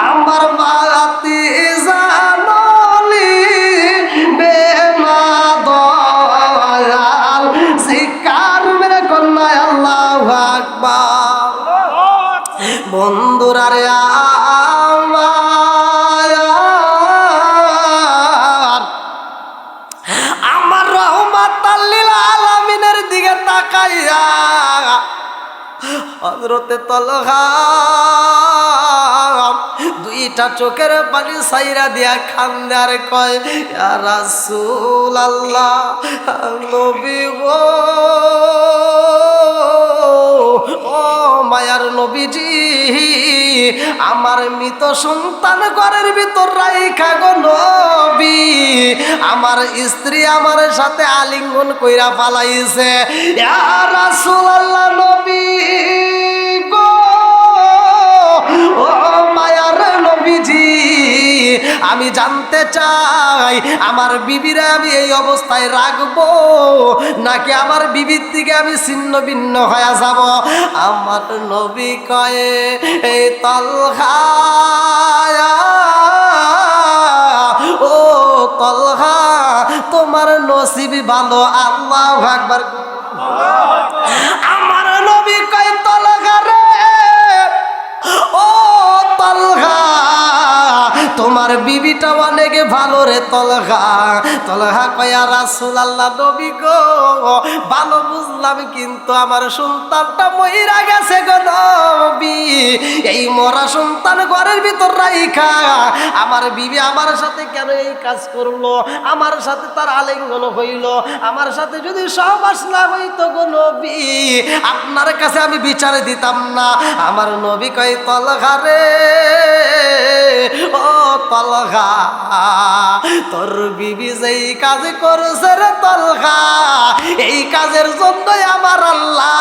আমার বাতি জ্বালিবে না দয়াল। শিকার মেরে কন্যায় আল্লাহু আকবার। বন্ধুরা রে আমার রহমাতাল লিল আলামিনের দিকে তাকাইয়া হযরতে তলহা 2টা চোখের পানি সাইরা দিয়া কান্দে আর কয়, ইয়া রাসূলুল্লাহ, নবী গো, ও মায়ার নবীজি, আমার মৃত সন্তান ঘরের ভিতর রাইখা গো নবী, আমার স্ত্রী আমার সাথে আলিঙ্গন কইরা পালাইছে। ইয়া রাসূলুল্লাহ, নবী গো, ও মায়ার নবীজি, আমি জানতে চাই আমার বিবিরা আমি এই অবস্থায় রাখবো নাকি আমার বিবির থেকে আমি ছিন্ন ভিন্ন হয়ে যাব? আমার নবী কয়ে, এই তলহা, ও তলহা, তোমার নসিব ভালো, আল্লাহু আকবার। আমার নবী কয়, তলহা রে, ও তলহা, তোমার বিবিটা অনেক ভালো রে তলহা। তলহা কয়া, রাসূলুল্লাহ, নবী গো, ভালো বুঝলাম, কিন্তু আমার সন্তানটা মইরা গেছে গো নবী। এই মরা সন্তান ঘরের ভিতর রাইখা আমার বিবি আমার সাথে কেন এই কাজ করলো? আমার সাথে তার আলিঙ্গন হইল, আমার সাথে যদি সহবাস না হইতো গো নবী, আপনার কাছে আমি বিচার দিতাম না। আমার নবী কয়, তলহা রে, ও তলহা, তোর বিবি যেই কাজ করছে রে তলহা, এই কাজের জন্য আমার আল্লাহ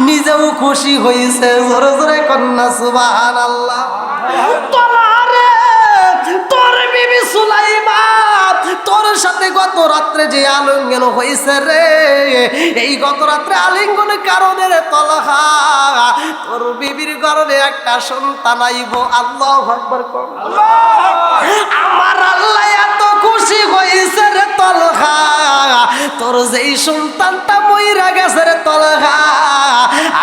নিজেও খুশি হইছে। জোরে জোরে কন্যা সুবহানাল্লাহ। তলহা রে, তোর বিবি সুলাইমা তোর সাথে গত রাত্রে যে আলিঙ্গন হয়েছে রে, এই গত রাত্রে আলিঙ্গনের কারণে রে তলহা, তোর বিবির কারণে একটা সন্তান আইব। আল্লাহু আকবার। আমার আল্লাহ এত খুশি হয়েছে রে তলহা, তোর যেই সন্তানটা মইরা গেছে রে তলহা,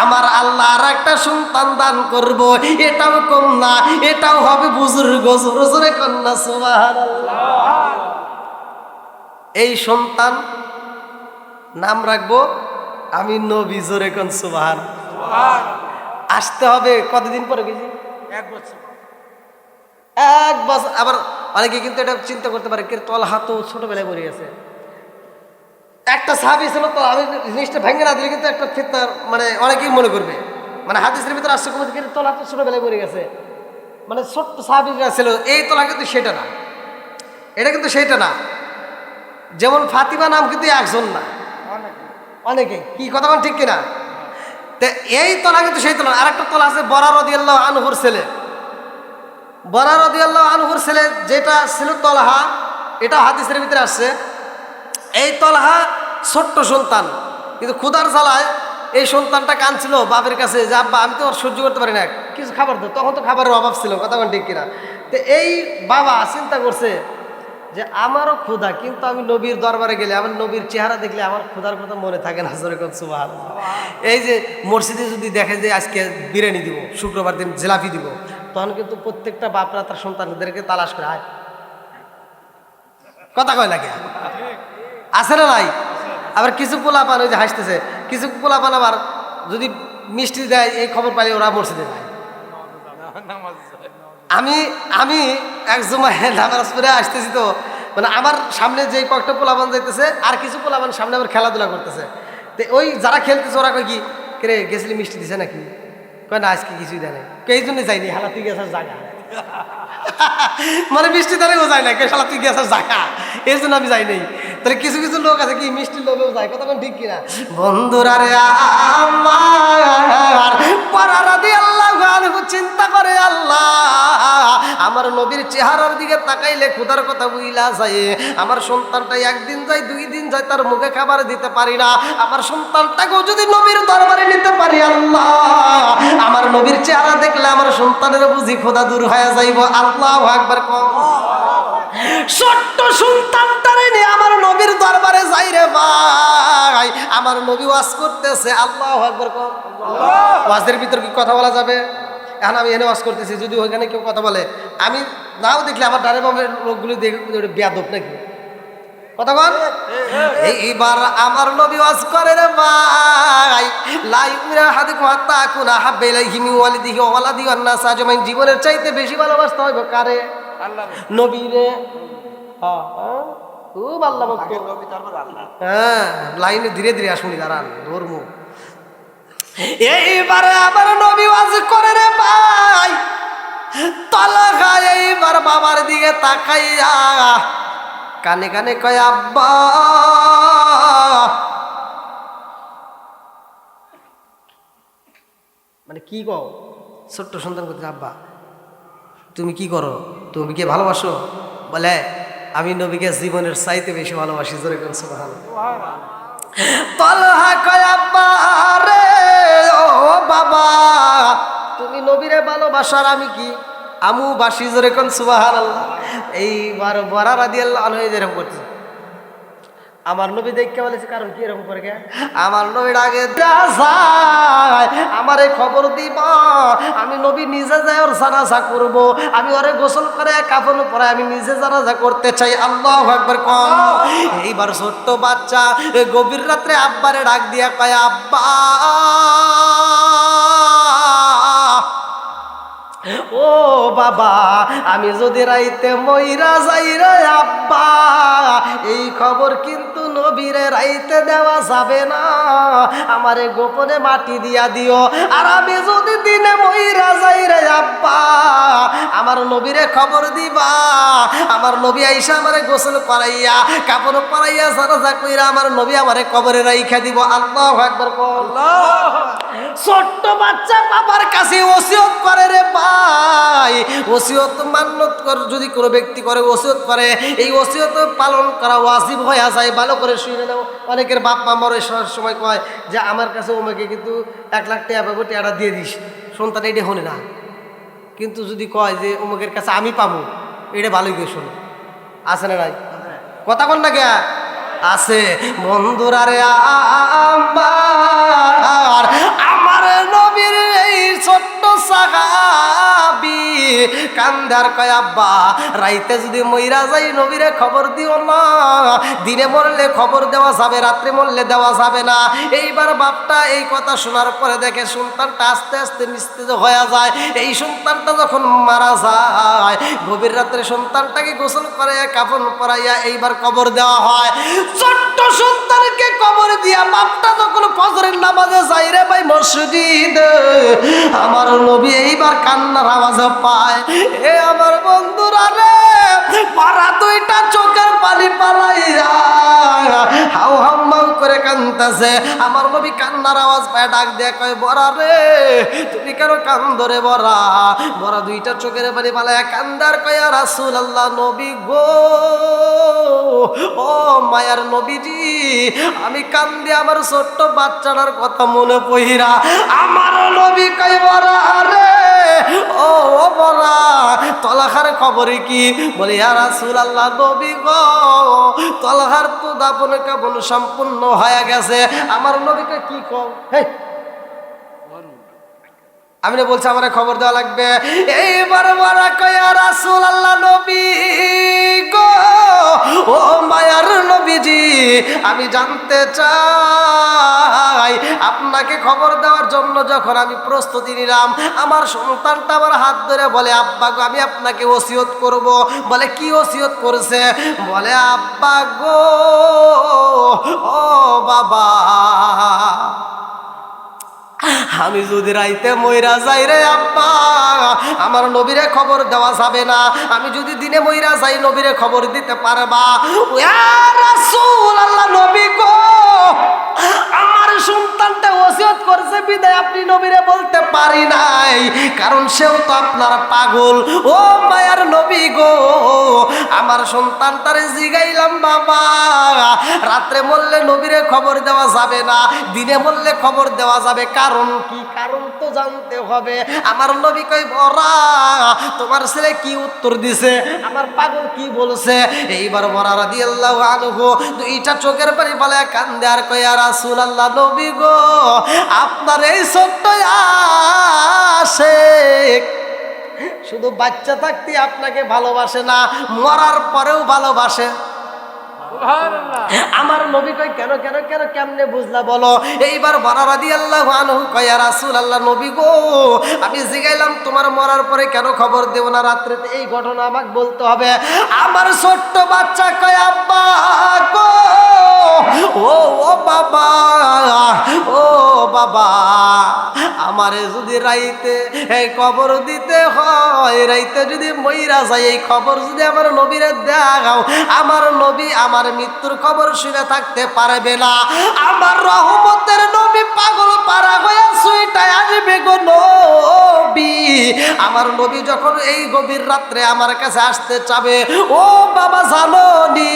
আমার আল্লাহ আর একটা সন্তান দান করব। এটাও কম না, এটাও হবে বুজুর্গ। জোরে জোরে কন্যা সুবহানাল্লাহ। এই সন্তান নাম রাখবো আমি নবী। জোরে কোন সুবহানাল্লাহ। আসতে হবে কতদিন পরে গেছি? 1 বছর। 1 বছর। আবার অনেকে কিন্তু এটা চিন্তা করতে পারে, তলহা তো ছোটবেলায় মরে গেছে, একটা সাহাবী ছিল তো, আমি জিনিসটা ভেঙে না দিলে কিন্তু একটা ফিতনা মানে অনেকেই মনে করবে, মানে হাদিসের ভিতরে আসছে কোনো দিকে তলা তো ছোটবেলায় মরে গেছে, মানে ছোট্ট সাহাবীরা ছিল, এই তলা কিন্তু সেটা না, এটা কিন্তু সেটা না। যেমন ফাতিমা নাম কিন্তু একজন না, অনেকে, কি কথা বল ঠিক কিনা? তো এই তলা কিন্তু সেই তলা। আরেকটা তলা আছে বরা রাদিয়াল্লাহু আনহুর ছেলে, বরা রাদিয়াল্লাহু আনহুর ছেলে যেটা ছিল তলহা, এটা হাদিসের ভিতরে আসছে। এই তলহা ছোট্ট সন্তান, কিন্তু ক্ষুধার জ্বালায় এই সন্তানটা কাঁদছিল বাপের কাছে যে আব্বা আমি তো আর সহ্য করতে পারি না, কিছু খাবার দাও। তখন তো খাবারের অভাব ছিল, কথা বল ঠিক কিনা? তো এই বাবা চিন্তা করছে যে আমারও ক্ষুধা, কিন্তু আমি নবীর দরবারে গেলে আমার নবীর চেহারা দেখলে আমার ক্ষুধার কথা মনে থাকে না। যেরকম সুবহানাল্লাহ, এই যে মসজিদে যদি দেখে যে আজকে বিরিয়ানি দিব, শুক্রবার দিন জিলাপি দিব, তখন কিন্তু প্রত্যেকটা বাপরা তার সন্তানদেরকে তালাশ করে আয়, কথা কয় লাগে, আছে না নাই? আবার কিছু পোলাপান ওই যে হাসতেছে, কিছু পোলাপান আবার যদি মিষ্টি দেয় এই খবর পাইলে ওরা মসজিদে যায়। আমি আমি এক জমায় নামাজ পড়ে আসতেছি, তো মানে আমার সামনে যে কয়েকটা পোলাপান যাইতেছে আর কিছু পোলাপান সামনে আবার খেলাধুলা করতেছে। তো ওই যারা খেলতেছে ওরা কয় কি কে গেছিলি মিষ্টি দিছে নাকি? কয় না আজকে কিছুই দেয় নাই, এই জন্য যাইনি, হালা তুই গেছার জায়গা মানে মিষ্টি দাঁড়িয়েও যায় না, কে শালা তুই গেছার জায়গা, এই জন্য আমি যাই নাই। তাহলে কিছু কিছু লোক আছে কি মিষ্টির লোভেও যায়, কথা ঠিক কিনা? বন্ধুরা রে আমার পাড়া রাদিয়াল্লাহু আনহু চিন্তা করে আল্লাহ আমার নবীর চেহারার দিকে তাকাইলে ক্ষুধার কথা বুইলা যায়, আমার সন্তানটা একদিন যায় দুই দিন যায় তার মুখে খাবার দিতে পারি না, আমার সন্তানটাকেও যদি নবীর দরবারে নিতে পারি আল্লাহ আমার নবীর চেহারা দেখলে আমার সন্তানের বুঝি ক্ষুধা দূর হয়ে যাইব। আল্লাহু আকবার। ছোট্ট সন্তানটারে নিয়ে আমার নবীর দরবারে যাই রে ভাই, আমার নবী ওয়াজ করতেছে, আল্লাহু আকবার। ওয়াজের ভিতর কি কথা বলা যাবে? এখন আমি এনে ওয়াজ করতেছি, যদি ওইখানে কেউ কথা বলে আমি নাও দেখলে আমার ডারে বামের লোকগুলি দেখে বেয়াদব নাকি, কথা বল। এইবার আমার নবী ওয়াজ করে রে ভাই, লা ইউমিনু আহাদুকুম হাত্তা আকুনা হাব্বা ইলাইহি মিন ওয়ালিদিহি ওয়া ওয়ালাদিহি ওয়ান নাস আজমাইন। জীবনের চাইতে বেশি ভালোবাসতে হবে কারে? আল্লাহ, নবীরে। খুব আল্লাহ ভক্ত। হ্যাঁ, লাইনে ধীরে ধীরে আসুনি, দাঁড়ান ধর্ম। এইবারে আমার নবী ওয়াজ করে রে ভাই, তালাকা এইবার বাবার দিকে তাকাইয়া কানে কানে কয় আব্বা। মানে কি কও? ছোট্ট সন্তান করতে আব্বা তুমি কি করো, তুমি কি ভালোবাসো? বলে আমি নবীকে জীবনের চাইতে বেশি ভালোবাসি। জোরে কোন সুবহানাল্লাহ। তালহা কয় আব্বা রে ও বাবা তুমি নবীরে ভালোবাসার আমি কি আমু বাসি। জোরে কোন সুবহানাল্লাহ। এইবার বরা রাদিয়াল্লাহু আনহু এরকম করছে, আমার নবী দেখতে বলেছে, কারণ কি এরকম করে? আমার নবীর আগে যায় আমারে খবর দিব, আমি নবী নিজে যাই ওর জানাজা করব, আমি ওরে গোসল করে কাফন পরে আমি নিজে জানাজা করতে চাই। আল্লাহু আকবার। কম এইবার ছোট্ট বাচ্চা গভীর রাত্রে আব্বারে ডাক দিয়া কয় আব্বা ও বাবা আমি যদি রাইতে মইরা যাই রে আব্বা, এই খবর কিন্তু নবীরে রাইতে দেওয়া যাবে না, আমারে গোপনে মাটি দিয়া দিও। আর আমি যদি দিনে মইরা যাই রে আব্বা, আমার নবীরে খবর দিবা, আমার নবী আইসা আমারে গোসল করাইয়া কাপড় পরাইয়া জানাজা কইরা আমার নবী আমারে কবরে রাইখা দিব। আল্লাহু আকবার। ছোট্ট বাচ্চা বাবার কাছে ওসিয়ত করে রে ভাই, ওসিয়ত মান্যত করে যদি কোনো ব্যক্তি করে ওসিয়ত করে, এই ওসিয়ত পালন করা ওয়াজিব হয়ে যায়। ভালো করে শুনে নাও, অনেকের বাপ মা মরে সময় কয় যে আমার কাছে ওমাকে কিন্তু 1 লাখ টাকা পাবো, টাকাটা দিয়ে দিস, সন্তান এটা শোনে না, কিন্তু যদি কয় যে অমুকের কাছে আমি পাবো, এটা ভালোই করে শোনে। আছে না নাই? কথা কন না কে আছে? বন্ধুরা রে আমার নবীর এই ছোট্ট সাহাবী কান্দার কয় আব্বা রাইতে যদি মইরা যাই নবীরে খবর দিও না, দিনে মরলে খবর দেওয়া যাবে, রাত্রে মরলে দেওয়া যাবে না। এইবার বাপটা এই কথা শোনার পরে দেখে সন্তানটা আস্তে আস্তে নিস্তেজ হয়ে যায়। এই সন্তানটা যখন মারা যায় গভীর রাত্রে সন্তানটাকে গোসল করাইয়া কাফন পরাইয়া এইবার কবর দেওয়া হয়। ছোট্ট সন্তানকে দিয়া বাপটা যখন ফজরের নামাজে যাই রে ভাই মসজিদ, আমার নবী এইবার কান্নার আওয়াজ পায়। এ আমার বন্ধুরা রে, পাড়া দুইটা চোখের পানি পালাইয়া হাউ হাউ মাউ করে কান্দতেছে। আমার নবী কান্নার আওয়াজ পায়, ডাক দিয়ে কয় বড়া রে তুমি কেন কান্দো রে বড়া? বড়া দুইটা চোখের পানি পালাইয়া কান্দার কয় রাসূলুল্লাহ নবী গো, ও মায়ার নবীজি, আমি কান্দি আমার ছোট্ট বাচ্চাটার কথা মনে পইরা। আমার নবী কই বড়া রে, ও বড়া তলহার খবরে কি? বলি ইয়া রাসূলুল্লাহ নবী গো, তলহার তো দাপন কাপন সম্পূর্ণ হয়ে গেছে। আমার নবীকে কি কও? হেই আমি না বলছি আমার খবর দেওয়া লাগবে। এইবার বড়া কয় ইয়া রাসূলুল্লাহ নবী গো, ও মায়ার নবীজি, আমি জানতে চাই আপনাকে খবর দেওয়ার জন্য যখন আমি প্রস্তুতি নিলাম, আমার সন্তানটা আমার হাত ধরে বলে আব্বা গো আমি আপনাকে ওসিয়ত করব। বলে কি ওসিয়ত করছে? বলে আব্বা গো, ও বাবা, আমি যদি রাইতে মইরা যাই রে আব্বা, আমার নবীরে খবর দেওয়া যাবে না। আমি যদি দিনে মইরা যাই নবীরে খবর দিতে পারবা? ইয়া রাসূলুল্লাহ নবী গো, আমার সন্তানটা ওসিয়ত করছে বিদায় আপনি নবীরে বলতে পারি নাই, কারণ সেও তো আপনার পাগল। ও মায়ার নবী গো, আমার সন্তানটারে জিগাইলাম বাবা, রাত্রে বললে নবীরে খবর দেওয়া যাবে না, দিনে বললে খবর দেওয়া যাবে, কারণ কি? কারণ তো জানতে হবে। আমার নবী কই বড়া তোমার ছেলে কি উত্তর দিছে, আমার পাগল কি বলছে? এইবার বড়া রাদিয়াল্লাহু আনহু দুইটা চোখের পানি ফেলে কান্দে আর কই ইয়া রাসূলুল্লাহ নবী গো, আপনার এই ছোট্ট আশিক শুধু বাচ্চা থাকতে আপনাকে ভালোবাসে না, মরার পরেও ভালোবাসে। আমার নবী কই কেন কেন কেন কেমনে বুঝলা বলো? এইবার বড় রাদিয়াল্লাহু আনহু কয় ইয়া রাসূলুল্লাহ নবী গো, আমি জিগাইলাম তোমার মরার পরে কেন খবর দেব না, রাত্রিতে এই ঘটনা আমাকে বলতে হবে। আমার ছোট্ট বাচ্চা কয় আব্বা গো, ও ও বাবা, ও বাবা, আমারে যদি রাইতে এই খবর দিতে হয়, রাইতে যদি মইরা যায় এই খবর যদি আমার নবীরে দেখাও, আমার নবী আমার মৃত্যুর খবর শুনে থাকতে পারবে না। আমার রহমতের নবী পাগল পারা হয়ে সুইটায় আসবে গো নবী। আমার নবী যখন এই গভীর রাত্রে আমার কাছে আসতে চাবে, ও বাবা জানো নি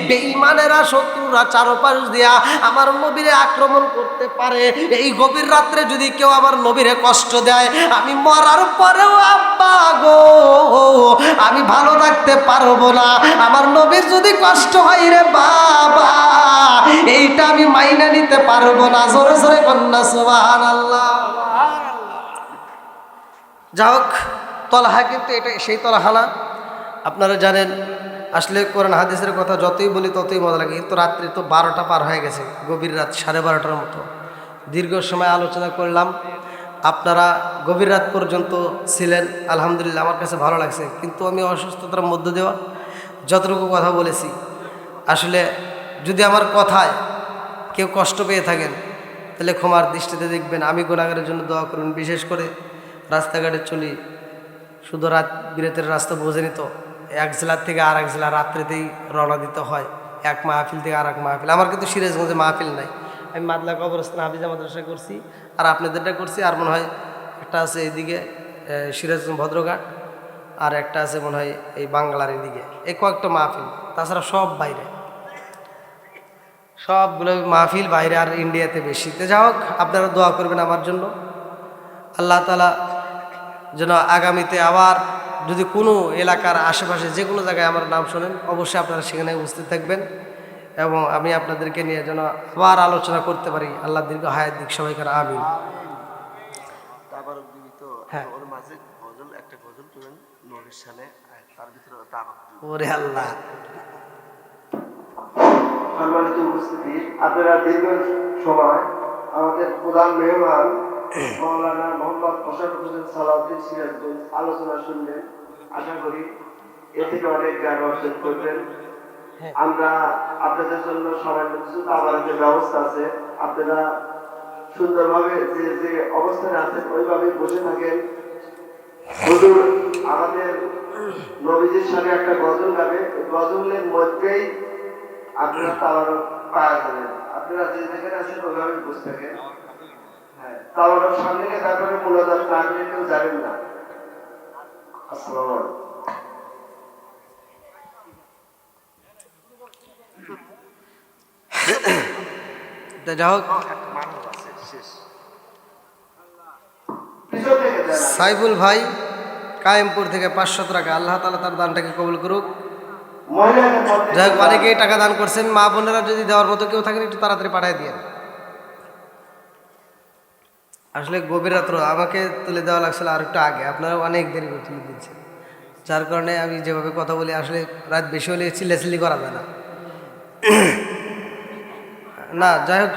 বেঈমানেরা শত্রুরা চারপাশ দিয়া আমার নবীরে আক্রমণ করতে পারে। এই গভীর রাত্রে যদি কেউ আমার নবীরে কষ্ট দেয়, আমি মরার পরেও আব্বা গো আমি ভালো থাকতে পারবো না। আমার নবীর যদি কষ্ট হয় রে বাবা, এইটা আমি মাইনা নিতে পারবো না। জোরে জোরে কন্যা সুবহানাল্লাহ। যাই হোক, তলহা কিন্তু এটা সেই তলহা না। আপনারা জানেন আসলে কোরআন হাদিসের কথা যতই বলি ততই মজা লাগে, কিন্তু রাত্রি তো 12টা পার হয়ে গেছে, গভীর রাত 12:30টার মতো। দীর্ঘ সময় আলোচনা করলাম, আপনারা গভীর রাত পর্যন্ত ছিলেন, আলহামদুলিল্লাহ আমার কাছে ভালো লাগছে। কিন্তু আমি অসুস্থতার মধ্য দেওয়া যতটুকু কথা বলেছি, আসলে যদি আমার কথায় কেউ কষ্ট পেয়ে থাকেন তাহলে ক্ষমার দৃষ্টিতে দেখবেন। আমি গুনাহগারের জন্য দোয়া করুন। বিশেষ করে রাস্তাঘাটে চলি, শুধু রাত বিরাতের রাস্তা বোঝেনি তো, এক জেলার থেকে আর এক জেলা রাত্রেতেই রওনা দিতে হয়, এক মাহফিল থেকে আর এক মাহফিল। আমার কিন্তু সিরাজগঞ্জে মাহফিল নাই, আমি মাদলা কবরস্থান হাফিজা মাদ্রাসা করছি, আর আপনাদেরটা করছি, আর মনে হয় একটা আছে এইদিকে সিরাজগঞ্জ ভদ্রঘাট, আর একটা আছে মনে হয় এই বাংলার এদিকে, এই কয়েকটা মাহফিল, তাছাড়া সব বাইরে, সবগুলো মাহফিল বাইরে, আর ইন্ডিয়াতে বেশি। তো যাই হোক, আপনারা দোয়া করবেন আমার জন্য, আল্লাহ তাআলা যেন আগামীতে আবার যদি কোনো এলাকার আশেপাশে যে কোনো জায়গায় আমার নাম শোনেন, অবশ্যই আপনারা সেখানে উপস্থিত থাকবেন, এবং আমি আপনাদেরকে নিয়ে যেন আবার আলোচনা করতে পারি। আল্লাহ দীর্ঘ হায়াত দিক সবাইকার, আমিন। হ্যাঁ, ওরে আল্লাহ। সম্মানিত উপস্থিতি, আপনারা দীর্ঘ সময় আমাদের প্রধান মেহমান মাওলানা মোহাম্মদ মোশাররফ হোসেন সালাউদ্দিন সিরাজগঞ্জ আলোচনা শুনলেন। আশা করি এ থেকে অনেক জ্ঞান অর্জন করবেন। আমরা আপনাদের জন্য সামান্য কিছু খাবারের ব্যবস্থা আছে, আপনারা সুন্দরভাবে যে যে অবস্থানে আছেন ওইভাবে বসে থাকেন। হুজুর আমাদের নবীজির সাথে একটা গজল গাবে, গজলের মধ্যেই আপনারা তাওয়ার পাওয়া যাবেন। আপনারা যে যেখানে আছেন ওইভাবে বসে থাকেন। হ্যাঁ, তাওয়ার সামনে তারপরে মোনাজাত না করে কেউ যাবেন না। আসসালামু আলাইকুম। যা হোক, মানুষ আছে শেষ। পিছন থেকে দেন। সাইফুল ভাই কায়েমপুর থেকে 500 টাকা, আল্লাহ তাআলা তার দানটাকে কবুল করুক। মহিলাদের মধ্যে যাই হোক, অনেকেই টাকা দান করছেন, মা বোনেরা যদি দেওয়ার মতো কেউ থাকেন একটু তাড়াতাড়ি পাঠিয়ে দিয়েন। আসলে গভীর রাত্র আমাকে তুলে দেওয়া লাগছিল আর একটু আগে, আপনারা অনেক দেরি করে তুলে দিচ্ছেন, যার কারণে আমি যেভাবে কথা বলি আসলে রাত বেশি হলে চিল্লাচিল্লি করা যায় না। না যাই হোক,